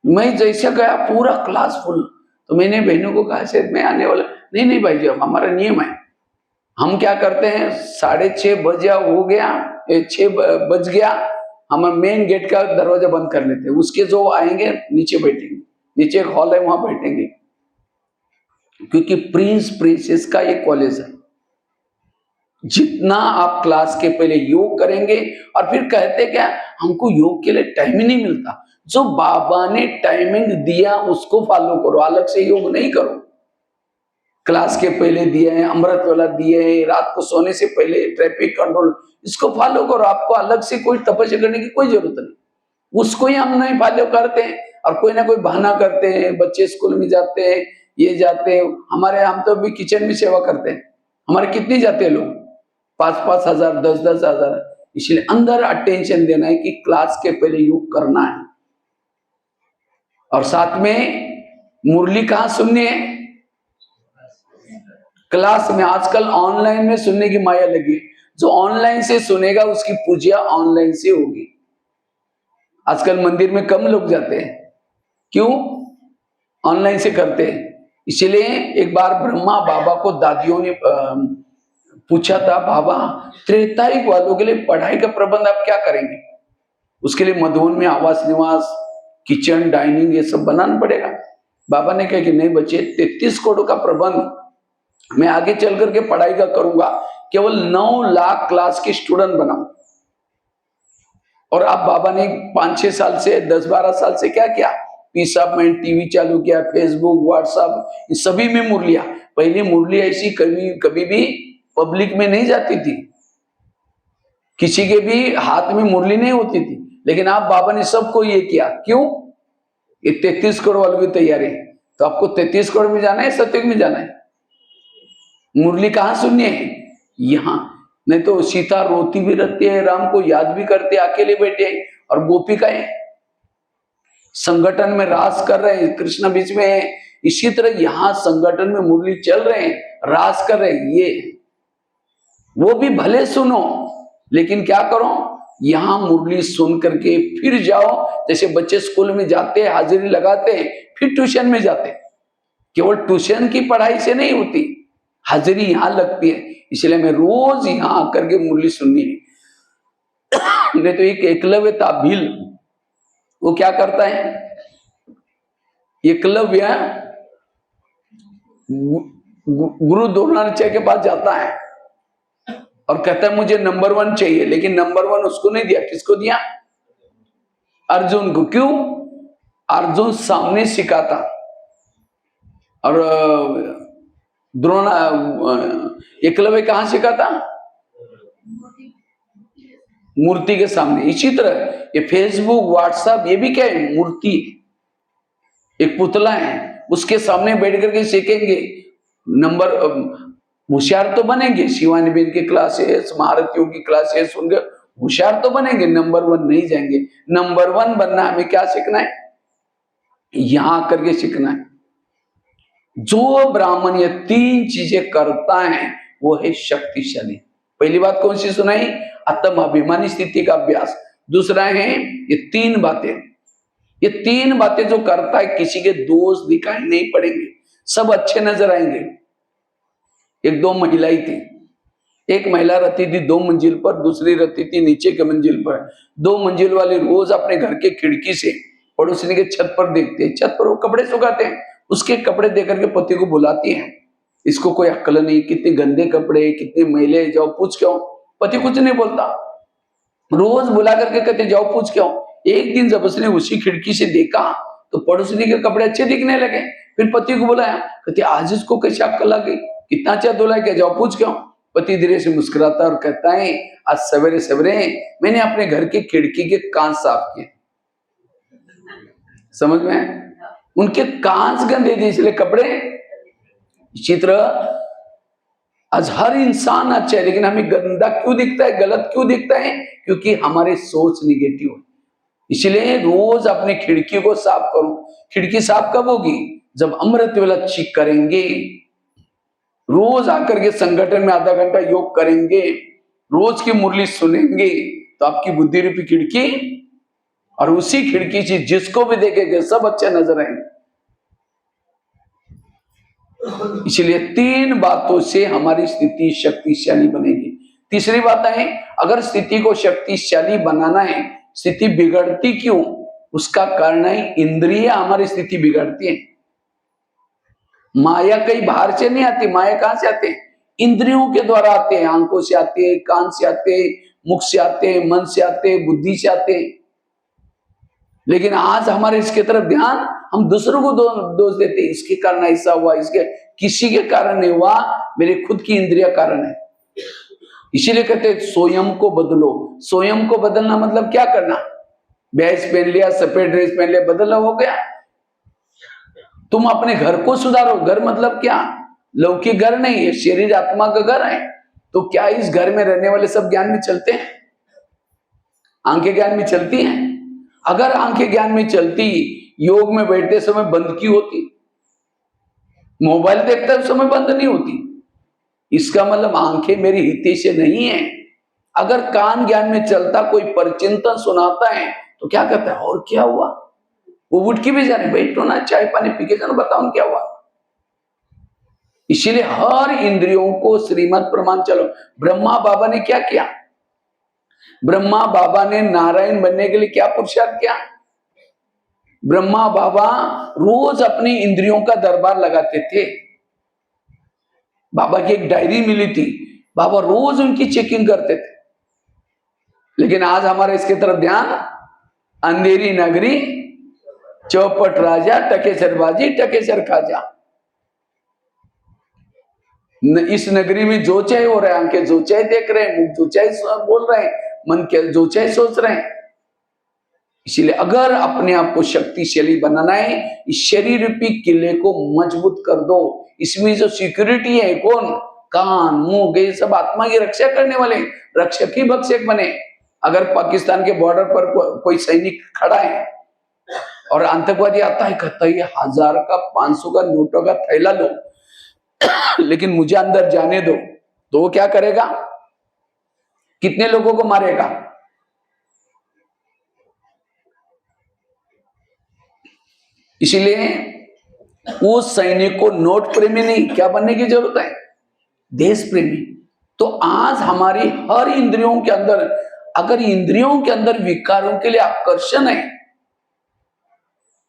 मैं जैसे गया पूरा क्लास फुल, तो मैंने बहनों को कहा शायद मैं आने वाला, नहीं भाई जी, हमारा नियम है, हम क्या करते हैं 6:30 बजे हो गया, 6 बज गया, हम मेन गेट का दरवाजा बंद कर लेते हैं। उसके जो आएंगे नीचे बैठेंगे, नीचे एक हॉल है वहां बैठेंगे, क्योंकि प्रिंस प्रिंसेस का एक कॉलेज है। जितना आप क्लास के पहले योग करेंगे, और फिर कहते क्या, हमको योग के लिए टाइम ही नहीं मिलता। जो बाबा ने टाइमिंग दिया उसको फॉलो करो, अलग से योग नहीं करो। क्लास के पहले दिए हैं, अमृत वाला दिए हैं, रात को सोने से पहले ट्रैफिक कंट्रोल, इसको फॉलो करो। आपको अलग से कोई तपस्या करने की कोई जरूरत नहीं, उसको ही हम नहीं फॉलो करते हैं, और कोई ना कोई बहाना करते हैं। बच्चे स्कूल में जाते हैं, ये जाते हैं, हमारे हम तो भी किचन में सेवा करते हैं, हमारे कितने जाते हैं लोग, 5-5 हजार, 10-10 हजार। इसलिए अंदर अटेंशन देना है कि क्लास के पहले योग करना है। और साथ में मुरली कहाँ सुननी है? क्लास में। आजकल ऑनलाइन में सुनने की माया लगी, जो ऑनलाइन से सुनेगा उसकी पूजा ऑनलाइन से होगी। आजकल मंदिर में कम लोग जाते हैं, क्यों? ऑनलाइन से करते हैं। इसलिए एक बार ब्रह्मा बाबा को दादियों ने पूछा था, बाबा त्रेतायुग वालों के लिए पढ़ाई का प्रबंध आप क्या करेंगे? उसके लिए मधुबन में आवास निवास, किचन, डाइनिंग ये सब बनाना पड़ेगा। बाबा ने कहा कि नहीं बच्चे, 33 करोड़ का प्रबंध मैं आगे चल करके पढ़ाई का करूंगा, केवल 9 लाख क्लास के स्टूडेंट बनाऊं। और अब बाबा ने 5-6 साल से, 10-12 साल से क्या किया, पीसअप में टीवी चालू किया, फेसबुक, व्हाट्सएप, सभी में मुरलियां। पहले मुरली ऐसी कभी भी पब्लिक में नहीं जाती थी, किसी के भी हाथ में मुरली नहीं होती थी। लेकिन आप बाबा ने सबको ये किया, क्यों? ये 33 करोड़ वालों की तैयारी। तो आपको 33 करोड़ में जाना है, सत्युग में जाना है? मुरली कहाँ सुननी है? यहाँ। नहीं तो सीता रोती भी रहती है, राम को याद भी करते, अकेले बैठे, और गोपिकाएं संगठन में रास कर रहे हैं, कृष्ण बीच में है। इसी तरह यहाँ संगठन में मुरली चल रहे हैं, रास कर रहे हैं, ये वो भी भले सुनो, लेकिन क्या करो, यहां मुरली सुन करके फिर जाओ। जैसे बच्चे स्कूल में जाते हैं, हाजिरी लगाते हैं, फिर ट्यूशन में जाते हैं। केवल ट्यूशन की पढ़ाई से नहीं होती, हाजिरी यहां लगती है। इसलिए मैं रोज यहां आकर के मुरली सुननी है। नहीं तो एक एकलव्य था भील, वो क्या करता है, एकलव्य गुरु द्रोणाचार्य के पास जाता है और कहता है मुझे नंबर 1 चाहिए, लेकिन नंबर 1 उसको नहीं दिया। किसको दिया? अर्जुन को। क्यों? अर्जुन सामने सिखाता, और द्रोणा एकलव्य कहां सिखाता? मूर्ति के सामने। इसी तरह ये फेसबुक, व्हाट्सएप, ये भी क्या है? मूर्ति, एक पुतला है, उसके सामने बैठ करके सीखेंगे। नंबर होशियार तो बनेंगे, शिवानी बेन की क्लासेस, महारतियों की क्लासेस सुनकर होशियार तो बनेंगे, नंबर 1 नहीं जाएंगे। नंबर 1 बनना हमें क्या सीखना है? यहां करके सीखना है। जो ब्राह्मण ये 3 चीजें करता है वो है शक्तिशाली। पहली बात कौन सी सुनाई? आत्म अभिमानी स्थिति का अभ्यास। दूसरा है ये 3 बातें, ये 3 बातें जो करता है किसी के दोष दिखाई नहीं पड़ेंगे, सब अच्छे नजर आएंगे। एक 2 महिलाएं थी, एक महिला रहती थी 2 मंजिल पर, दूसरी रहती थी नीचे के मंजिल पर। 2 मंजिल वाले रोज अपने घर के खिड़की से पड़ोसी के छत पर देखते हैं, छत पर वो कपड़े सुखाते हैं, उसके कपड़े देकर के पति को बुलाती हैं, इसको कोई अक्ल नहीं, कितने गंदे कपड़े, कितने मैले, जाओ पूछ के आओ। पति कुछ नहीं बोलता, रोज बुला करके कहते जाओ पूछ के आओ। एक दिन जब उसने उसी खिड़की से देखा तो पड़ोसी के कपड़े अच्छे दिखने लगे, फिर पति को बुलाया, कहते आज इसको कैसे अक्ल आ गई, कितना अच्छा धुला है, क्या जाओ पूछ के आओ। पति धीरे से मुस्कुराता और कहता है आज सवेरे सवेरे मैंने अपने घर के खिड़की के कांच साफ किए। समझ में? उनके कांच गंदे थे इसलिए कपड़े। इसी तरह आज हर इंसान अच्छा है, लेकिन हमें गंदा क्यों दिखता है, गलत क्यों दिखता है? क्योंकि हमारी सोच निगेटिव है। इसलिए रोज अपनी खिड़की को साफ करो। खिड़की साफ कब होगी? जब अमृत वेला चीख करेंगे, रोज आकर के संगठन में आधा घंटा योग करेंगे, रोज की मुरली सुनेंगे, तो आपकी बुद्धि रूपी खिड़की, और उसी खिड़की से जिसको भी देखेंगे सब अच्छे नजर आएंगे। इसलिए 3 बातों से हमारी स्थिति शक्तिशाली बनेगी। तीसरी बात है, अगर स्थिति को शक्तिशाली बनाना है, स्थिति बिगड़ती क्यों? उसका कारण है इंद्रियां हमारी स्थिति बिगड़ती है। माया कहीं बाहर से नहीं आती, माया कहां से आते हैं? इंद्रियों के द्वारा आते हैं, आंखों से आते हैं, कान से आते हैं, मुख से आते हैं, मन से आते हैं, बुद्धि से आते हैं। लेकिन आज हमारे इसके तरफ ध्यान, हम दूसरों को दोष देते हैं, इसके कारण ऐसा हुआ, इसके किसी के कारण नहीं हुआ, मेरे खुद की इंद्रिया कारण है। इसीलिए कहते हैं स्वयं को बदलो। स्वयं को बदलना मतलब क्या करना? भैंस पहन लिया, सफेद ड्रेस पहन लिया, बदलना हो गया। तुम अपने घर को सुधारो। घर मतलब क्या? लौकिक घर नहीं है, शरीर आत्मा का घर है। तो क्या इस घर में रहने वाले सब ज्ञान में चलते हैं? आंखें ज्ञान में चलती हैं? अगर आंखें ज्ञान में चलती, योग में बैठते समय बंद क्यों होती? मोबाइल देखते समय बंद नहीं होती। इसका मतलब आंखें मेरी हिते से नहीं है। अगर कान ज्ञान में चलता, कोई परचिंतन सुनाता है तो क्या कहता है, और क्या हुआ? वो उठ के भी जाने, बैठो ना, चाय पानी पी के जाना, बताओ क्या हुआ। इसीलिए हर इंद्रियों को श्रीमत प्रमाण चलो। ब्रह्मा बाबा ने क्या किया? ब्रह्मा बाबा ने नारायण बनने के लिए क्या पुरुषार्थ किया? ब्रह्मा बाबा रोज अपनी इंद्रियों का दरबार लगाते थे। बाबा की एक डायरी मिली थी, बाबा रोज उनकी चेकिंग करते थे। लेकिन आज हमारा इसके तरफ ध्यान, अंधेरी नगरी, चौपट राजा, टकेसरबाजी, टकेसर खाजा। इस नगरी में जो चाहे हो रहा है, आंखें जो चाहे देख रहे हैं, मुख जो चाहे बोल रहे हैं, मन के जो चाहे सोच रहे हैं। इसीलिए अगर अपने आप को शक्तिशाली बनाना है, इस शरीर रूपी किले को मजबूत कर दो। इसमें जो सिक्योरिटी है कौन? कान, मुंह, ये सब आत्मा की रक्षा करने वाले, रक्षक ही भक्षक बने। अगर पाकिस्तान के बॉर्डर पर कोई सैनिक खड़ा है और आतंकवादी आता है, कहता है 1000 का 500 का नोटों का थैला लो लेकिन मुझे अंदर जाने दो, तो वो क्या करेगा? कितने लोगों को मारेगा? इसीलिए उस सैनिक को नोट प्रेमी नहीं, क्या बनने की जरूरत है? देश प्रेमी। तो आज हमारी हर इंद्रियों के अंदर, अगर इंद्रियों के अंदर विकारों के लिए आकर्षण है,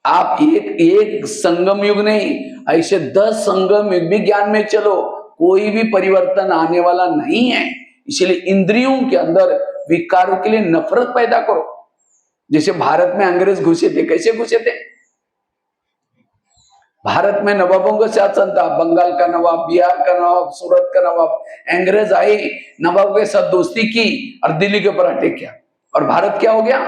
आप एक संगम युग नहीं, ऐसे 10 संगम युग भी ज्ञान में चलो, कोई भी परिवर्तन आने वाला नहीं है। इसलिए इंद्रियों के अंदर विकारों के लिए नफरत पैदा करो। जैसे भारत में अंग्रेज घुसे थे, कैसे घुसे थे? भारत में नवाबों का शासन था, बंगाल का नवाब, बिहार का नवाब, सूरत का नवाब। अंग्रेज आए, नवाब के साथ दोस्ती की और दिल्ली के ऊपर अटैक किया, और भारत क्या हो गया?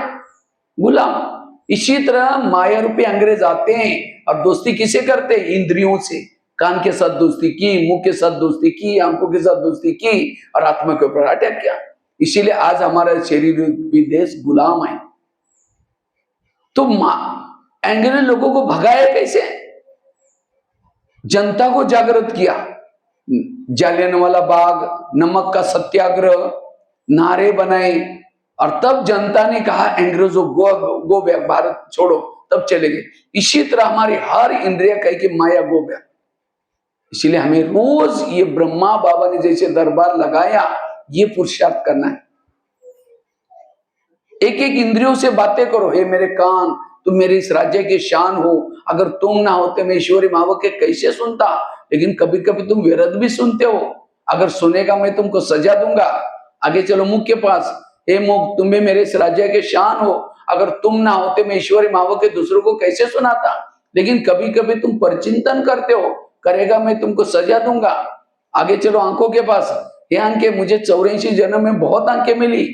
गुलाम। इसी तरह माया रूपी अंग्रेज आते हैं और दोस्ती किसे करते हैं? इंद्रियों से। कान के साथ दोस्ती की, मुंह के साथ दोस्ती की, आंखों के साथ दोस्ती की और आत्मा के ऊपर अटैक किया। इसीलिए आज हमारा शरीर रूपी देश गुलाम है। तो अंग्रेज लोगों को भगाया कैसे? जनता को जागृत किया, जालियनवाला बाग, नमक का सत्याग्रह, नारे बनाए, और तब जनता ने कहा अंग्रेजों गो बैक, भारत छोड़ो, तब चले गए। इसी तरह हमारी हर इंद्रिय कहे कि माया गो बैक। इसीलिए हमें रोज ये ब्रह्मा बाबा ने जैसे दरबार लगाया, ये पुरुषार्थ करना है। एक एक इंद्रियों से बातें करो। हे मेरे कान, तुम मेरे इस राज्य की शान हो, अगर तुम ना होते मैं ईश्वरी मावक के कैसे सुनता। लेकिन कभी कभी तुम विरध भी सुनते हो, अगर सुनेगा मैं तुमको सजा दूंगा। आगे चलो मुख के पास, हे मुख, तुम भी मेरे इस राज्य के शान हो, अगर तुम ना होते मैं ईश्वरी मावक के दूसरों को कैसे सुनाता। लेकिन कभी कभी तुम परचिंतन करते हो, करेगा मैं तुमको सजा दूंगा। आगे चलो आंखों के पास, हे आंखें, मुझे 84 जन्म में बहुत आंखें मिली,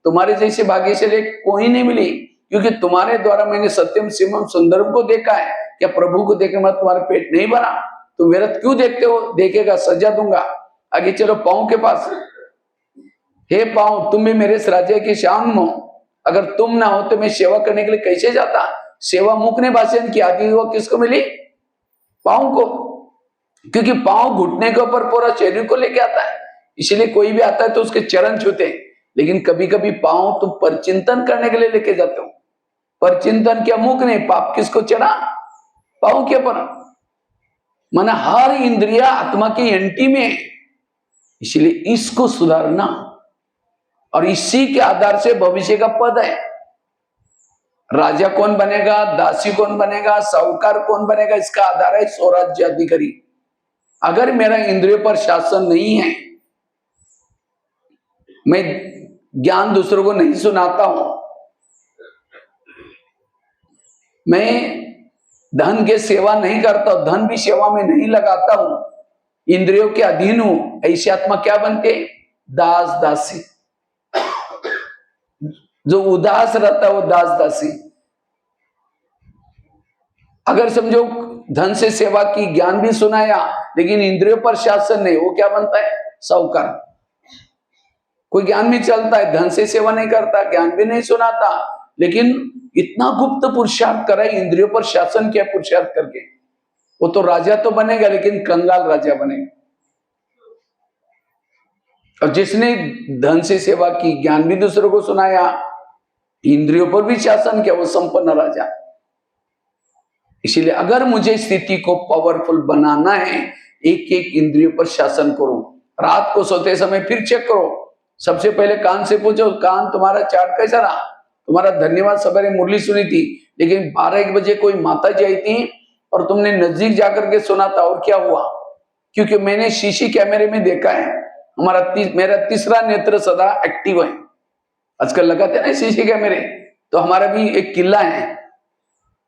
तुम्हारे जैसे भाग्यशाली कोई नहीं मिली, क्योंकि तुम्हारे द्वारा मैंने सत्यम शिवम सुंदरम को देखा है। क्या प्रभु को देखे मैं तुम्हारा पेट नहीं भरा? तुम व्यर्थ क्यों देखते हो? देखेगा, सजा दूंगा। आगे चलो पांव के पास, हे पांव, तुम भी मेरे इस राज्य की शान हो, अगर तुम ना हो तो मैं सेवा करने के लिए कैसे जाता। सेवा मुख ने भाषण की, आदि वो किसको मिली? पांव को, क्योंकि पांव घुटने के ऊपर पूरा शरीर को लेके आता है। इसलिए कोई भी आता है तो उसके चरण छूते हैं। लेकिन कभी कभी पांव तुम परचिंतन करने के लिए लेके जाते हो। परचिंतन क्या? मुख ने। पाप किसको चढ़ा? पांव के ऊपर। माना हर इंद्रिया आत्मा की एंटी में है। इसलिए इसको सुधारना, और इसी के आधार से भविष्य का पद है। राजा कौन बनेगा, दासी कौन बनेगा, साहूकार कौन बनेगा, इसका आधार है स्वराज्य अधिकारी। अगर मेरा इंद्रियों पर शासन नहीं है, मैं ज्ञान दूसरों को नहीं सुनाता हूं, मैं धन के सेवा नहीं करता हूं, धन भी सेवा में नहीं लगाता हूं, इंद्रियों के अधीन हूं, ऐसी आत्मा क्या बनते? दास दासी। जो उदास रहता है वो दास दासी। अगर समझो धन से सेवा की, ज्ञान भी सुनाया, लेकिन इंद्रियों पर शासन नहीं, वो क्या बनता है? साहूकार। कोई ज्ञान भी चलता है, धन से सेवा नहीं करता, ज्ञान भी नहीं सुनाता, लेकिन इतना गुप्त पुरुषार्थ करा, इंद्रियों पर शासन किया पुरुषार्थ करके, वो तो राजा तो बनेगा, लेकिन कंगाल राजा बनेगा। और जिसने धन से सेवा की, ज्ञान भी दूसरों को सुनाया, इंद्रियों पर भी शासन किया, वो संपन्न राजा। इसीलिए अगर मुझे स्थिति को पावरफुल बनाना है, एक एक इंद्रियों पर शासन करो। रात को सोते समय फिर चेक करो। सबसे पहले कान से पूछो, कान तुम्हारा चार्ट कैसा रहा? तुम्हारा धन्यवाद सवेरे मुरली सुनी थी, लेकिन 12-1 बजे कोई माता जी आई थी और तुमने नजदीक जाकर के सुना था, और क्या हुआ? क्योंकि मैंने शीशी कैमरे में देखा है, मेरा तीसरा नेत्र सदा एक्टिव है। आजकल लगाते हैं ना शीशी कैमरे, तो हमारा भी एक किला है,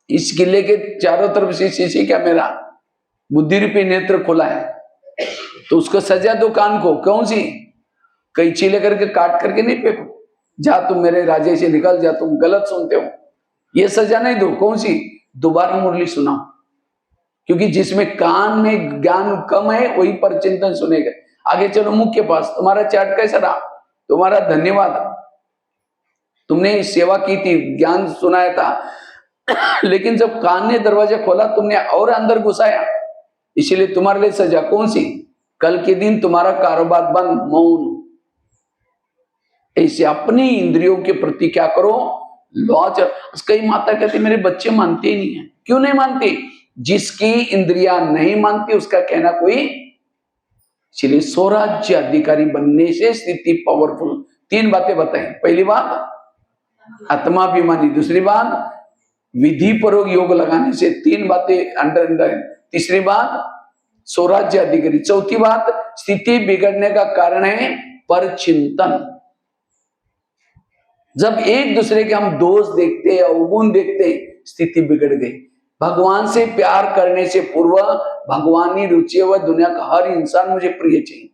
इस किले के चारों तरफ से शीशी कैमरा, बुद्धि रूपी नेत्र खुला है। तो उसको सजा दो कान को। कौन सी? कैंची लेकर के काट करके नहीं फेंको, जा तुम मेरे राज्य से निकल जा, तुम गलत सुनते हो, ये सजा नहीं दो। कौन सी? दोबारा मुरली सुनाओ, क्योंकि जिसमें कान में ज्ञान कम है वही पर चिंतन सुनेगा। आगे चलो मुख के पास, तुम्हारा चाट कैसा रहा, तुम्हारा धन्यवाद, तुमने सेवा की थी, ज्ञान सुनाया था लेकिन जब कान ने दरवाजा खोला तुमने और अंदर घुसाया, इसीलिए तुम्हारे लिए सजा कौन सी, कल के दिन तुम्हारा कारोबार बंद, मौन। ऐसे अपनी इंद्रियों के प्रति क्या करो, लॉज। कई माता कहती मेरे बच्चे मानते ही नहीं है, क्यों नहीं मानते, जिसकी इंद्रियां नहीं मानती उसका कहना कोई। इसलिए स्वराज्य अधिकारी बनने से स्थिति पावरफुल। 3 बातें बताएं, पहली बात आत्माभिमानी, दूसरी बात विधि पूर्वक योग लगाने से, 3 बातें अंडर। तीसरी बात स्वराज्य अधिकारी, चौथी बात स्थिति बिगड़ने का कारण है परचिंतन। जब एक दूसरे के हम दोष देखते हैं, अवगुण देखते हैं, स्थिति बिगड़ गई। भगवान से प्यार करने से पूर्व भगवानी रुचि व दुनिया का हर इंसान मुझे प्रिय चाहिए।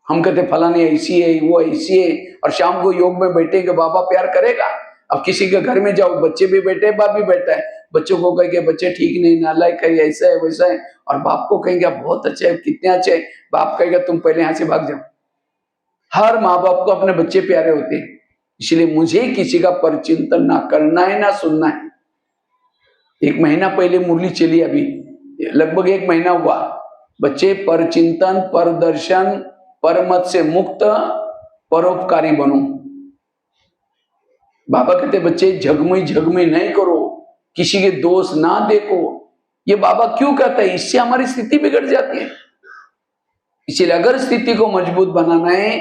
हम कहते फलानी ऐसी है, वो ऐसी है, और शाम को योग में बैठेंगे, बाबा प्यार करेगा। अब किसी के घर में जाओ, बच्चे भी बैठे, बाप भी बैठा है, बच्चों को कहेंगे बच्चे ठीक नहीं, नालायक है, ऐसा है वैसा है, और बाप को कहेंगे आप बहुत अच्छे है, कितने अच्छे है, बाप कहेगा तुम पहले यहाँ से भाग जाओ। हर माँ बाप को अपने बच्चे प्यारे होते हैं, इसलिए मुझे किसी का परचिंतन ना करना है ना सुनना है। 1 महीना पहले मुरली चली, अभी लगभग 1 महीना हुआ। बच्चे परचिंतन, परदर्शन, परमत से मुक्त, परोपकारी बनो। बाबा कहते बच्चे झगमुई नहीं करो, किसी के दोष ना देखो। ये बाबा क्यों कहता है, इससे हमारी स्थिति बिगड़ जाती है। इसलिए अगर स्थिति को मजबूत बनाना है,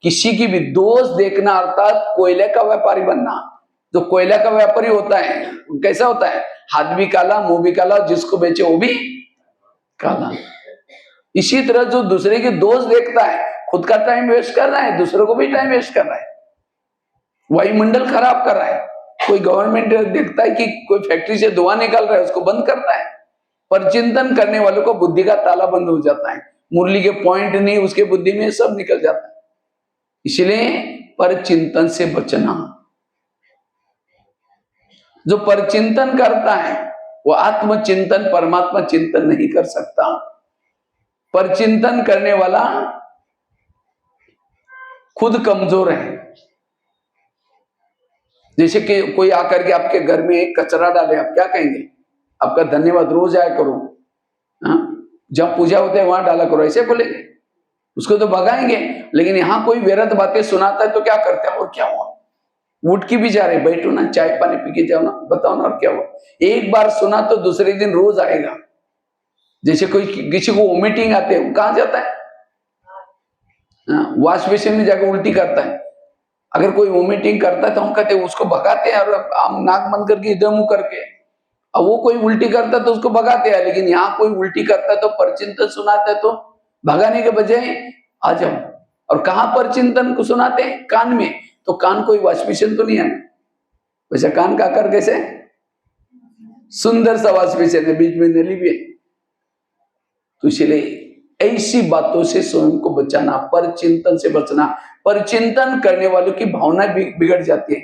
किसी की भी दोष देखना, अर्थात कोयले का व्यापारी बनना। जो कोयला का व्यापारी होता है कैसा होता है, हाथ भी काला, मुंह भी काला, जिसको बेचे वो भी काला। इसी तरह जो दूसरे के दोष देखता है, खुद का टाइम वेस्ट कर रहा है, दूसरों को भी टाइम वेस्ट कर रहा है, वायुमंडल खराब कर रहा है। कोई गवर्नमेंट देखता है कि कोई फैक्ट्री से धुआं निकल रहा है, उसको बंद करता है। परचिंतन करने वालों को बुद्धि का ताला बंद हो जाता है, मुरली के पॉइंट नहीं उसके बुद्धि में सब निकल जाता है। इसलिए परचिंतन से बचना। जो परचिंतन करता है वो आत्मचिंतन, परमात्मा चिंतन नहीं कर सकता। परचिंतन करने वाला खुद कमजोर है। जैसे कि कोई आकर के आपके घर में कचरा डाले, आप क्या कहेंगे, आपका धन्यवाद, रोज आया करो, जब पूजा होते है वहां डाला करो, ऐसे बोलेंगे, उसको तो भगाएंगे। लेकिन यहां कोई व्यर्थ बातें सुनाता है तो क्या करते हैं, और क्या हुआ, उठ के भी जा रहे, बैठो ना, चाय पानी पी के जाओ ना, बताओ ना और क्या हुआ। एक बार सुना तो दूसरे दिन रोज आएगा। जैसे कोई किसी को वोमिटिंग आते है, कहां जाता है, वॉश बेसिन में जाकर उल्टी करता है। अगर कोई वोमिटिंग करता है तो हम कहते हैं उसको भगाते हैं, और हम नाक बंद करके इधर मुंह करके, अब वो कोई उल्टी करता है तो उसको भगाते हैं। लेकिन यहाँ कोई उल्टी करता है तो परचिंतन सुनाते हैं, तो भगाने के बजाय आ जाओ। और कहां परचिंतन को सुनाते हैं, कान में, तो कान कोई वाष्पेशन तो नहीं है, वैसे कान का आकार कैसे, सुंदर सा वाष्पेशन है, बीच में नली भी है। तो इसलिए ऐसी बातों से स्वयं को बचाना, परचिंतन से बचना। परचिंतन करने वालों की भावना बिगड़ जाती है,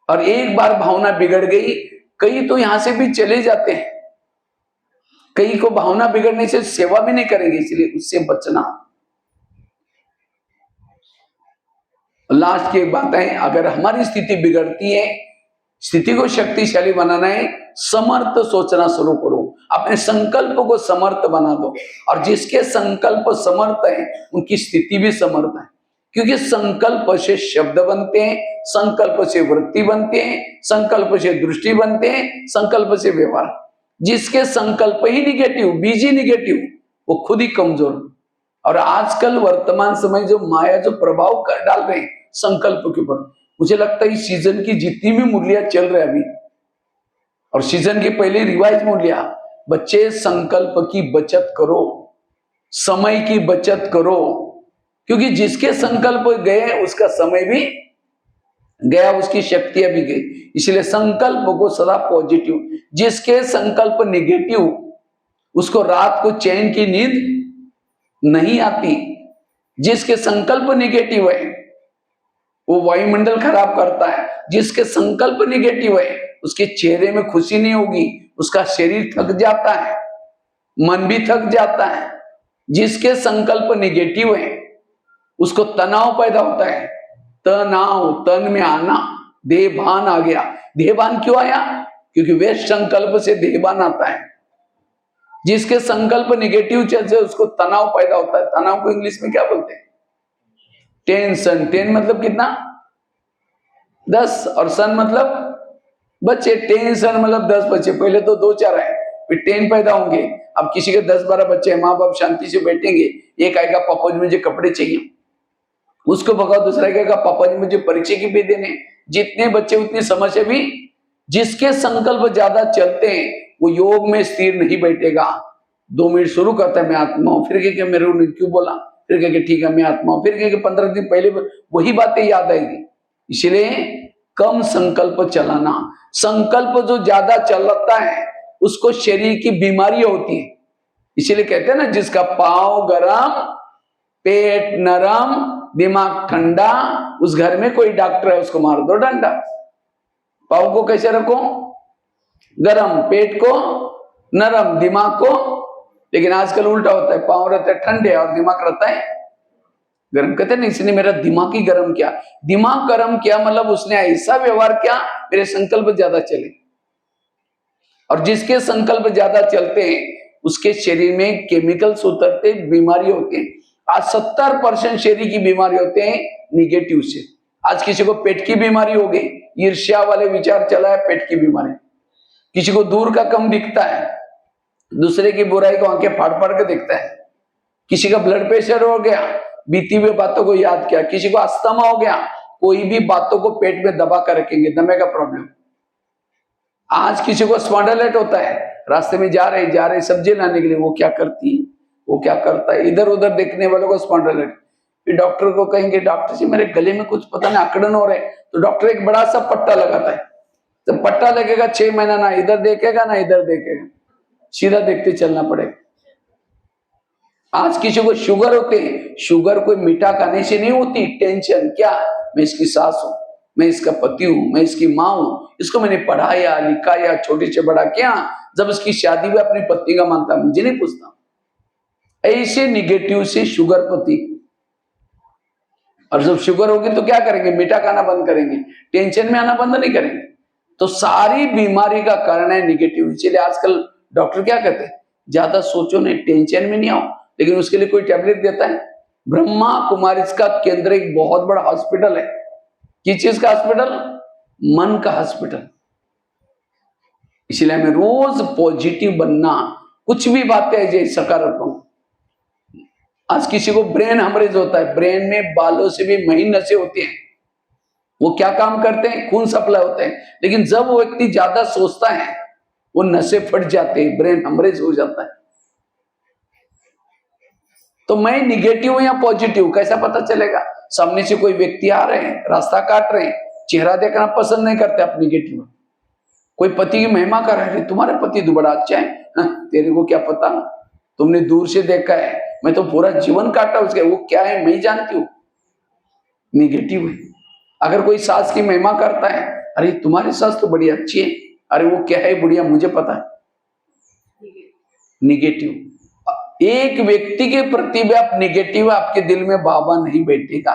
और एक बार भावना बिगड़ गई, कई तो यहां से भी चले जाते हैं, कई को भावना बिगड़ने से सेवा भी नहीं करेंगे, इसलिए उससे बचना। लास्ट की बात है, अगर हमारी स्थिति बिगड़ती है, स्थिति को शक्तिशाली बनाना है, समर्थ सोचना शुरू करो, अपने संकल्प को समर्थ बना दो। और जिसके संकल्प समर्थ है उनकी स्थिति भी समर्थ है, क्योंकि संकल्प से शब्द बनते हैं, संकल्प से वृत्ति बनते हैं, संकल्प से दृष्टि बनते हैं, संकल्प से व्यवहार। जिसके संकल्प ही निगेटिव, बीज ही निगेटिव, वो खुद ही कमजोर। और आजकल वर्तमान समय जो माया जो प्रभाव कर डाल रहे हैं संकल्प के ऊपर, मुझे लगता है इस सीजन की जितनी भी मुरलियां चल रही है अभी, और सीजन के पहले रिवाइज मुरलियां, बच्चे संकल्प की बचत करो, समय की बचत करो, क्योंकि जिसके संकल्प गए उसका समय भी गया, उसकी शक्तियां भी गई। इसलिए संकल्प को सदा पॉजिटिव, जिसके संकल्प नेगेटिव उसको रात को चैन की नींद नहीं आती। जिसके संकल्प नेगेटिव है वो वायुमंडल खराब करता है, जिसके संकल्प नेगेटिव है उसके चेहरे में खुशी नहीं होगी, उसका शरीर थक जाता है, मन भी थक जाता है। जिसके संकल्प निगेटिव है उसको तनाव पैदा होता है। तनाव, तन में आना, देहभान आ गया। देहभान क्यों आया? क्योंकि वे संकल्प से देहभान आता है। जिसके संकल्प निगेटिव चलते उसको तनाव पैदा होता है। तनाव को इंग्लिश में क्या बोलते हैं? टेंशन। टेन मतलब कितना? 10, और सन मतलब बच्चे। टेंशन मतलब 10 बच्चे। पहले तो 2-4 है, फिर 10 पैदा होंगे। अब किसी के 10-12 बच्चे हैं, माँ बाप शांति से बैठेंगे। एक आएगा, पापा जी मुझे कपड़े चाहिए, उसको भगाओ। दूसरा कहेगा पापा जी मुझे परीक्षा की भी देने। जितने बच्चे उतनी समस्या भी। जिसके संकल्प ज्यादा चलते हैं वो योग में स्थिर नहीं बैठेगा। 2 मिनट शुरू करता है मैं आत्मा हूं, फिर कह मेरे को क्यों बोला, फिर कह ठीक है मैं आत्मा हूं, फिर कह 15 दिन पहले वही बातें याद आएगी। इसलिए कम संकल्प चलाना। संकल्प जो ज्यादा चलता है उसको शरीर की बीमारी होती है। इसीलिए कहते हैं ना, जिसका पांव गरम, पेट नरम, दिमाग ठंडा, उस घर में कोई डॉक्टर है उसको मार दो डंडा। पांव को कैसे रखो? गरम, पेट को नरम, दिमाग को। लेकिन आजकल उल्टा होता है, पांव रहते हैं ठंडे और दिमाग रहता है गरम। कहते नहीं इसने मेरा दिमाग ही गरम किया। दिमाग गरम किया मतलब उसने ऐसा व्यवहार किया, मेरे संकल्प ज्यादा चले। और जिसके संकल्प ज्यादा चलते हैं उसके शरीर में केमिकल्स उतरते, बीमारी होती है। आज 70% शरीर की बीमारी होते हैं निगेटिव से। आज किसी को पेट की बीमारी हो गई, ईर्ष्या वाले विचार चला है, पेट की बीमारी। किसी को दूर का कम दिखता है, दूसरे की बुराई को आंखें फाड़ फाड़ के देखता है। किसी का ब्लड प्रेशर हो गया, बीती हुई बातों को याद किया। किसी को अस्थमा हो गया, कोई भी बातों को पेट में दबा कर रखेंगे, दमे का प्रॉब्लम। आज किसी को स्पॉन्डिलाइटिस होता है, रास्ते में जा रहे सब्जी लाने के लिए, वो क्या करती है, वो क्या करता है, इधर उधर देखने वालों को स्पॉन्डिलाइटिस। फिर डॉक्टर को कहेंगे डॉक्टर जी मेरे गले में कुछ पता नहीं अकड़न हो रहे, तो डॉक्टर एक बड़ा सा पट्टा लगाता है। तो पट्टा लगेगा 6 महीना, ना इधर देखेगा ना इधर देखेगा, सीधा देखते चलना पड़ेगा। आज किसी को शुगर होते हैं, शुगर कोई मीठा खाने से नहीं होती, टेंशन क्या, मैं इसकी सास हूं, मैं इसका पति हूं, मैं इसकी माँ हूं, इसको मैंने पढ़ाया लिखाया, छोटे से बड़ा किया, जब इसकी शादी में अपनी पत्नी का मानता, मुझे नहीं पूछता। ऐसे निगेटिव से शुगर पति। और जब शुगर होगी तो क्या करेंगे? मीठा खाना बंद करेंगे, टेंशन में आना बंद नहीं करेंगे। तो सारी बीमारी का कारण है निगेटिव। इसलिए आजकल डॉक्टर क्या कहते हैं, ज्यादा सोचो नहीं, टेंशन में नहीं आओ, लेकिन उसके लिए कोई टैबलेट देता है। ब्रह्मा कुमारी का केंद्र एक बहुत बड़ा हॉस्पिटल है। किस चीज का हॉस्पिटल? मन का हॉस्पिटल। इसलिए हमें रोज पॉजिटिव बनना, कुछ भी बातें है जैसे सकारात्मक। आज किसी को ब्रेन हेमरेज होता है, ब्रेन में बालों से भी महीन नसें होती हैं, वो क्या काम करते हैं? खून सप्लाई होता है। लेकिन जब वो व्यक्ति ज्यादा सोचता है वो नसें फट जाते हैं, ब्रेन हेमरेज हो जाता है। तो मैं निगेटिव हूं या पॉजिटिव कैसा पता चलेगा? सामने से कोई व्यक्ति आ रहे हैं, रास्ता काट रहे हैं, चेहरा देखना पसंद नहीं करते आप निगेटिव। कोई पति की महिमा कर रहे हैं, तुम्हारे पति तो बड़ा अच्छा है, तेरे को क्या पता, तुमने दूर से देखा है, मैं तो पूरा जीवन काटा उसके, वो क्या है मैं जानती हूँ, निगेटिव है। अगर कोई सास की महिमा करता है, अरे तुम्हारी सास तो बड़ी अच्छी है, अरे वो क्या है बुढ़िया मुझे पता है, निगेटिव। एक व्यक्ति के प्रति भी आप निगेटिव, आपके दिल में बाबा नहीं बैठेगा।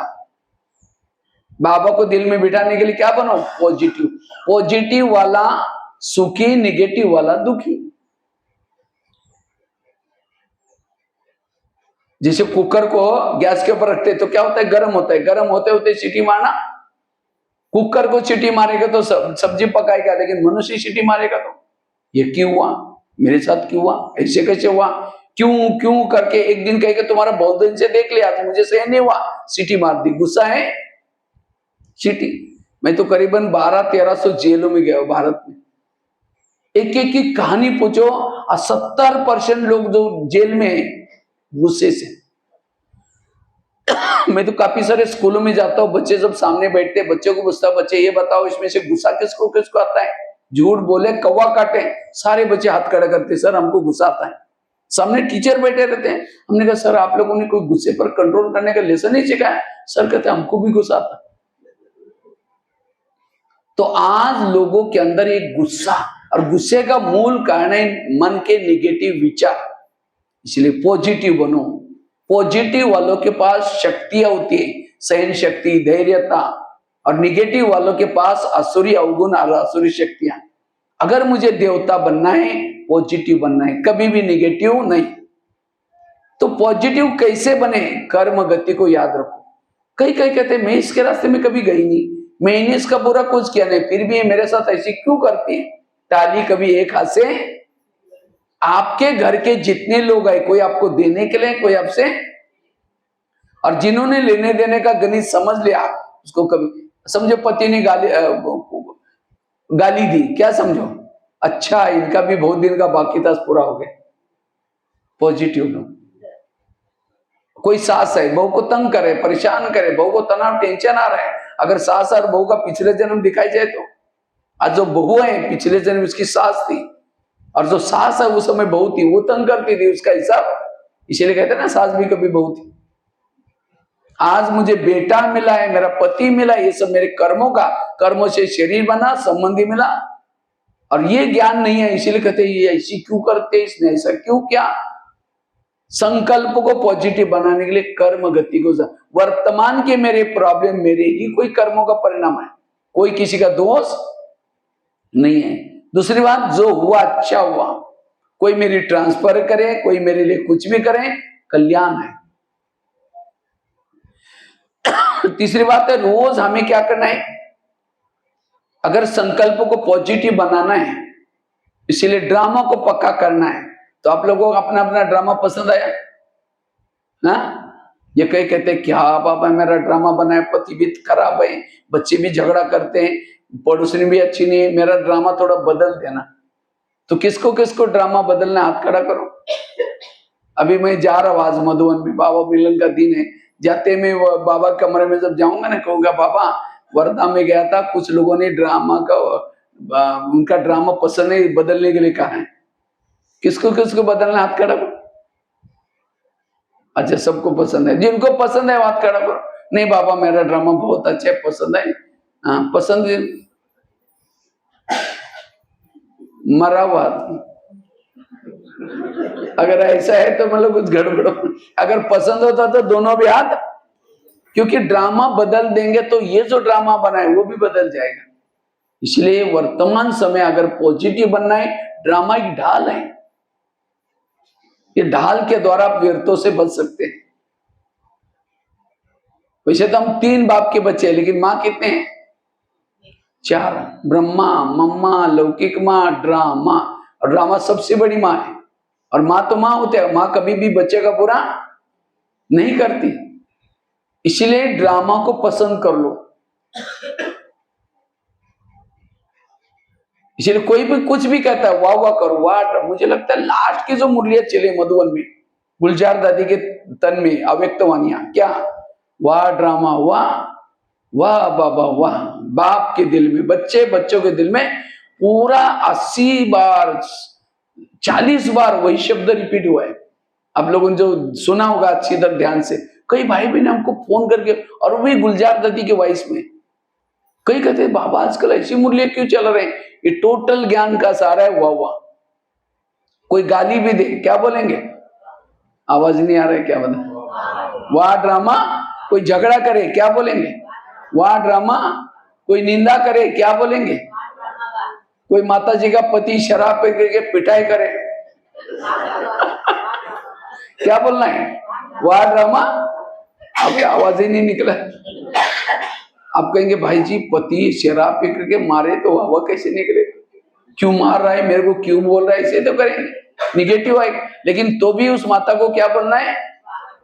बाबा को दिल में बिठाने के लिए क्या बनो? पॉजिटिव। पॉजिटिव वाला सुखी, निगेटिव वाला दुखी। जैसे कुकर को गैस के ऊपर रखते तो क्या होता है? गर्म होता है, गर्म होते होते सीटी मारना। कुकर को सीटी मारेगा तो सब्जी पकाएगा, लेकिन मनुष्य सीटी मारेगा तो ये क्यों हुआ, मेरे साथ क्यों हुआ, ऐसे कैसे हुआ, क्यों क्यों करके एक दिन कहेगा तुम्हारा बहुत दिन से देख लिया तो मुझे सहन नहीं हुआ, सीटी मार दी, गुस्सा है सीटी। मैं तो करीबन 1200-1300 जेलों में गया हूं भारत में। एक एक की कहानी पूछो, 70% लोग जो जेल में है गुस्से से। मैं तो काफी सारे स्कूलों में जाता हूँ, बच्चे जब सामने बैठते, बच्चों को पूछता, बच्चे ये बताओ इसमें से गुस्सा किसको किसको आता है? झूठ बोले कौवा काटे, सारे बच्चे हाथ खड़ा करते, सर हमको गुस्सा आता है। सामने टीचर बैठे रहते हैं, हमने कहा सर आप लोगों ने कोई गुस्से पर कंट्रोल करने का लेसन नहीं सिखाया? सर कहते हमको भी गुस्सा आता। तो आज लोगों के अंदर एक गुस्सा, और गुस्से का मूल कारण है मन के निगेटिव विचार। इसलिए पॉजिटिव बनो। पॉजिटिव वालों के पास शक्तियां होती है, सहन शक्ति, धैर्यता, और निगेटिव वालों के पास असुरी अवगुण और असुरी शक्तियां। अगर मुझे देवता बनना है, पॉजिटिव बनना है, कभी भी निगेटिव नहीं। तो पॉजिटिव कैसे बने? कर्म गति को याद रखो। कई कई कहते मैं इसके रास्ते में कभी गई नहीं, मैंने इसका बुरा कुछ किया नहीं, फिर भी ये मेरे साथ ऐसी क्यों करती है? ताली कभी एक हाथ से। आपके घर के जितने लोग आए, कोई आपको देने के लिए, कोई आपसे, और जिन्होंने लेने देने का गणित समझ लिया, उसको कभी समझो पति ने गाली दी, क्या समझो? अच्छा, इनका भी बहुत दिन का बाकी था, पूरा हो गया। पॉजिटिव लोग। कोई सास है, बहू को तंग करे, परेशान करे, बहू को तनाव, टेंशन आ रहा है, अगर सास और बहू का पिछले जन्म दिखाई जाए तो, आज जो बहू है पिछले जन्म उसकी सास थी, और जो सास है उस समय बहू थी, वो तंग करती थी, उसका हिसाब। इसीलिए कहते हैं ना, सास भी कभी बहू थी। आज मुझे बेटा मिला है, मेरा पति मिला, ये सब मेरे कर्मों का, कर्मों से शरीर बना, संबंधी मिला, और ये ज्ञान नहीं है। इसीलिए कहते हैं ये ऐसी क्यों करते, इसने ऐसा क्यों किया। संकल्प को पॉजिटिव बनाने के लिए कर्म गति को, वर्तमान के मेरे प्रॉब्लम मेरे ही कोई कर्मों का परिणाम है, कोई किसी का दोष नहीं है। दूसरी बात, जो हुआ अच्छा हुआ, कोई मेरी ट्रांसफर करे, कोई मेरे लिए कुछ भी करे, कल्याण है। तीसरी बात है, रोज हमें क्या करना है? अगर संकल्प को पॉजिटिव बनाना है, इसीलिए ड्रामा को पक्का करना है। तो आप लोगों को अपना अपना ड्रामा पसंद आया ना? ये कई कहते हैं क्या बाबा मेरा ड्रामा बनाया, पति भी खराब है, बच्चे भी झगड़ा करते हैं, पड़ोसी भी अच्छी नहीं है, मेरा ड्रामा थोड़ा बदल देना। तो किसको किसको ड्रामा बदलना, हाथ खड़ा करो। अभी मैं जा रहा हूं आज मधुबन में, बाबा मिलन का दिन है, जाते में बाबा कमरे में जब जाऊंगा ना, कहूंगा बाबा वर्धा में गया था, कुछ लोगों ने ड्रामा का, उनका ड्रामा पसंद है, बदलने के लिए कहा है। किसको किसको बदलना, हाथ खड़ा करो। अच्छा, सबको पसंद है, जिनको पसंद है हाथ खड़ा करो। नहीं बाबा मेरा ड्रामा बहुत अच्छा है, पसंद है। हाँ, पसंद मरा हुआ। अगर ऐसा है तो मतलब कुछ गड़बड़। अगर पसंद होता तो दोनों भी हाथ, क्योंकि ड्रामा बदल देंगे तो ये जो ड्रामा बना है वो भी बदल जाएगा। इसलिए वर्तमान समय अगर पॉजिटिव बनना है, ड्रामा एक ढाल है, ये ढाल के द्वारा आप व्यर्थों से बच सकते हैं। वैसे तो हम 3 बाप के बच्चे हैं, लेकिन माँ कितने हैं? 4, ब्रह्मा, मम्मा, लौकिक माँ, ड्रामा। और ड्रामा सबसे बड़ी माँ है, और माँ तो माँ होते हैं, माँ कभी भी बच्चे का बुरा नहीं करती। इसलिए ड्रामा को पसंद कर लो। इसलिए कोई भी कुछ भी कहता है, वाह वाह करो, वाह। मुझे लगता है लास्ट की जो मुरलियां चले मधुबन में, गुलजार दादी के तन में अव्यक्त वानियां, क्या वाह ड्रामा, वाह वाह बाबा वाह। बाप के दिल में, बच्चों के दिल में पूरा 80 बार 40 बार वही शब्द रिपीट हुआ है। आप लोगों ने जो सुना होगा अच्छी तरह ध्यान से, कई भाई बहन हमको फोन करके, और वो भी गुलजार दादी के वॉइस में। कई कहते हैं बाबा आजकल ऐसी मुरलियां क्यों चल रहे हैं? ये टोटल ज्ञान का सारा है, वाह वाह। कोई गाली भी दे, क्या बोलेंगे? आवाज नहीं आ रहा है, क्या बता? वाह ड्रामा। कोई झगड़ा करे, क्या बोलेंगे? वाह ड्रामा। कोई निंदा करे, क्या बोलेंगे? कोई माता जी का पति शराब पे करके पिटाई करे, क्या बोलना है? वाह ड्रामा। अभी आवाज ही नहीं निकला। आप कहेंगे भाई जी पति शराब पी करके मारे तो हवा कैसे निकले? क्यों मार रहा है मेरे को, क्यों बोल रहा है? इसे तो करेंगे, निगेटिव है। लेकिन तो भी उस माता को क्या बोलना है?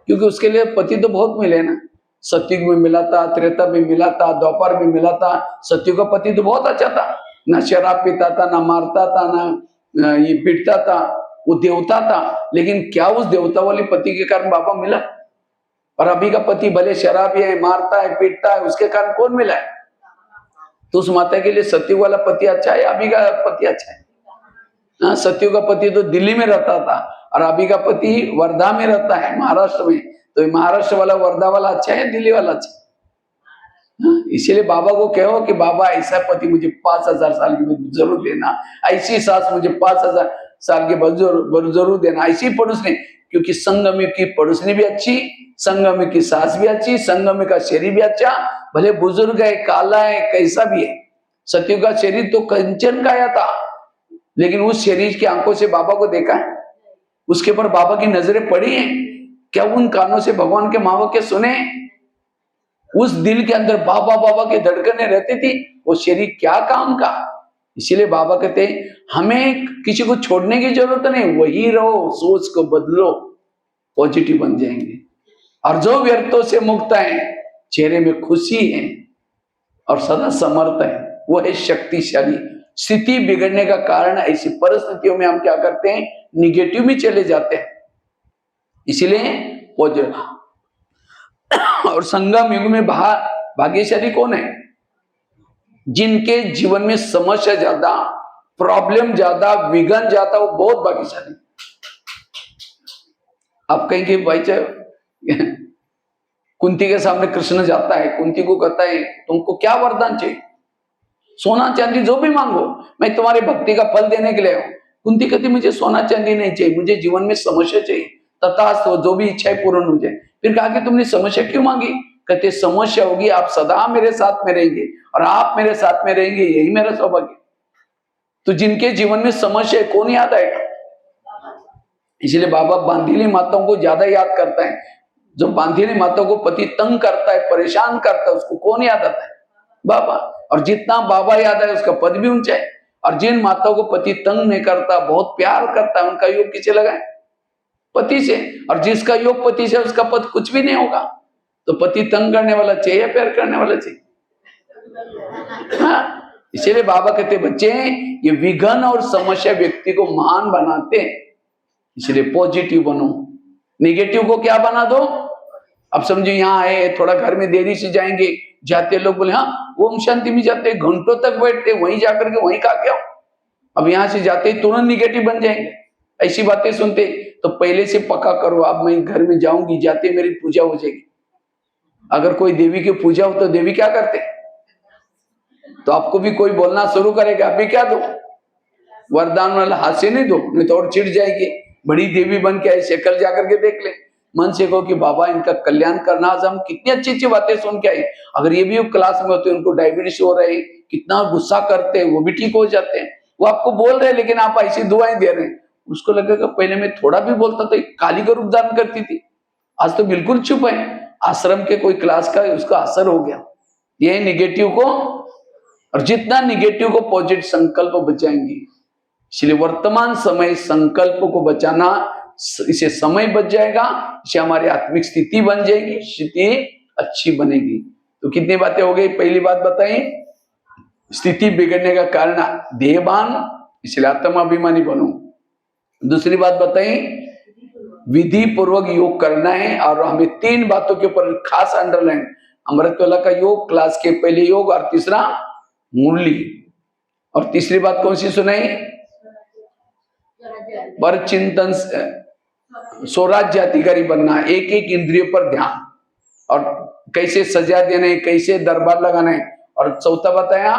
क्योंकि उसके लिए पति तो बहुत मिले ना। सतयुग में मिला था, त्रेता में मिला था, द्वापर में मिला था। सतयुग का पति तो बहुत अच्छा था, ना शराब पीता था, ना मारता था, ना ये पीटता था, वो देवता था। लेकिन क्या उस देवता वाले पति के कारण बाबा मिला? और अभी का पति भले शराबी है, मारता है, पीटता है, उसके कारण कौन मिला है? तो उस माता के लिए सतयुग वाला पति अच्छा है, अभी का पति अच्छा है? हाँ, सतयुग का पति तो दिल्ली में रहता था, और अभी का पति वर्धा में रहता है, महाराष्ट्र में। तो महाराष्ट्र वाला वर्धा वाला अच्छा है, दिल्ली वाला अच्छा है? इसीलिए बाबा को कहो कि बाबा ऐसा पति मुझे 5000 साल के बाद जरूर देना, ऐसी सास मुझे 5000 साल के बाद जरूर देना, ऐसी पड़ोस ने। क्योंकि संगमी की पड़ोसनी भी अच्छी, संगमी की सास भी अच्छी, संगमी का शरीर भी अच्छा, भले बुजुर्ग है, काला है, कैसा भी है। सत्यु का शरीर तो कंचन काया था, लेकिन उस शरीर की आंखों से बाबा को देखा है? उसके ऊपर बाबा की नजरें पड़ी हैं क्या? उन कानों से भगवान के महावाक्य सुने? उस दिल के अंदर बाबा बाबा की धड़कनें रहती थी, वो शरीर क्या काम का? इसीलिए बाबा कहते हैं हमें किसी को छोड़ने की जरूरत नहीं, वही रहो, सोच को बदलो, पॉजिटिव बन जाएंगे। और जो व्यर्थों से मुक्त है, चेहरे में खुशी है और सदा समर्थ है, वो है शक्तिशाली। स्थिति बिगड़ने का कारण ऐसी परिस्थितियों में हम क्या करते हैं? निगेटिव में चले जाते हैं। इसीलिए पॉजिटिव। और संगम युग में भाग्यशाली कौन है? जिनके जीवन में समस्या ज्यादा, प्रॉब्लम ज्यादा, विघन ज्यादा, वो बहुत भाग्यशाली। आप कहेंगे भाई चाहे कुंती के सामने कृष्ण जाता है, कुंती को कहता है तुमको क्या वरदान चाहिए? सोना चांदी जो भी मांगो, मैं तुम्हारे भक्ति का फल देने के लिए हूं। कुंती कहती मुझे सोना चांदी नहीं चाहिए, मुझे जीवन में समस्या चाहिए, तथास्तु जो भी इच्छाएं पूर्ण हो जाए। फिर कहा कि तुमने समस्या क्यों मांगी? कहते समस्या होगी, आप सदा मेरे साथ में रहेंगे और आप मेरे साथ में रहेंगे, यही मेरा सौभाग्य। तो जिनके जीवन में समस्या है, कौन याद आएगा? इसलिए बाबा बांधीली माताओं को ज्यादा याद करता है। जो बांधीली माताओं को पति तंग करता है, परेशान करता है, उसको कौन याद आता है? बाबा। और जितना बाबा याद है उसका पद भी ऊंचा है। और जिन माताओं को पति तंग नहीं करता, बहुत प्यार करता है, उनका योग किसे लगा है? पति से। और जिसका योग पति से, उसका पद कुछ भी नहीं होगा। तो पति तंग करने वाला चाहिए या प्यार करने वाला चाहिए? हाँ। इसीलिए बाबा कहते बच्चे, ये विघन और समस्या व्यक्ति को महान बनाते हैं। इसलिए पॉजिटिव बनो, निगेटिव को क्या बना दो? अब समझो यहाँ आए, थोड़ा घर में देरी से जाएंगे, जाते लोग बोले हाँ ओम शांति में जाते, घंटों तक बैठते, वहीं जाकर के वहीं खा के आओ। अब यहाँ से जाते ही तुरंत निगेटिव बन जाएंगे, ऐसी बातें सुनते। तो पहले से पक्का करो, अब मैं घर में जाऊंगी, जाते मेरी पूजा हो जाएगी। अगर कोई देवी की पूजा हो तो देवी क्या करते? तो आपको भी कोई बोलना शुरू करेगा, अभी क्या दो? वरदान वाला हाथ से नहीं दो, नहीं तो और चिढ़ जाएगी। बड़ी देवी बन के ऐसे कल जाकर के देख ले, मन से कहो कि बाबा इनका कल्याण करना। आज हम कितनी अच्छी अच्छी बातें सुन के आए, अगर ये भी क्लास में होते, उनको डायबिटीज हो रहे, कितना गुस्सा करते हैं, वो भी ठीक हो जाते हैं। वो आपको बोल रहे हैं, लेकिन आप ऐसी दुआएं दे रहे हैं। उसको लगेगा पहले मैं थोड़ा भी बोलता तो काली का रूप धारण करती थी, आज तो बिल्कुल चुप है। आश्रम के कोई क्लास का उसका असर हो गया। ये निगेटिव को, और जितना निगेटिव को पॉजिटिव संकल्प बचाएंगे। इसलिए वर्तमान समय संकल्प को बचाना, इसे समय बच जाएगा, इसे हमारी आत्मिक स्थिति बन जाएगी, स्थिति अच्छी बनेगी। तो कितनी बातें हो गई? पहली बात बताई, स्थिति बिगड़ने का कारण देहभान, इसलिए आत्माभिमानी बनो। दूसरी बात बताई, विधि पूर्वक योग करना है। और हमें 3 बातों के ऊपर खास अंडरलाइन, अमृतवेला का योग, क्लास के पहले योग, और तीसरा मुरली। और तीसरी बात कौन सी सुनाई? पर चिंतन, स्वराज्य अधिकारी बनना, एक एक इंद्रियों पर ध्यान, और कैसे सजा देना है, कैसे दरबार लगाना है। और चौथा बताया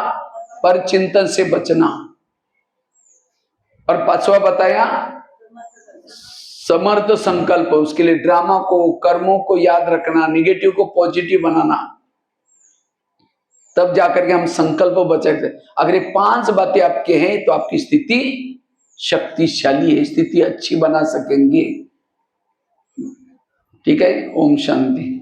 पर चिंतन से बचना। और 5वां बताया समर्थ संकल्प, उसके लिए ड्रामा को, कर्मों को याद रखना, निगेटिव को पॉजिटिव बनाना, तब जाकर के हम संकल्प बचाते। अगर ये 5 बातें आपके हैं तो आपकी स्थिति शक्तिशाली है, स्थिति अच्छी बना सकेंगे। ठीक है, ओम शांति।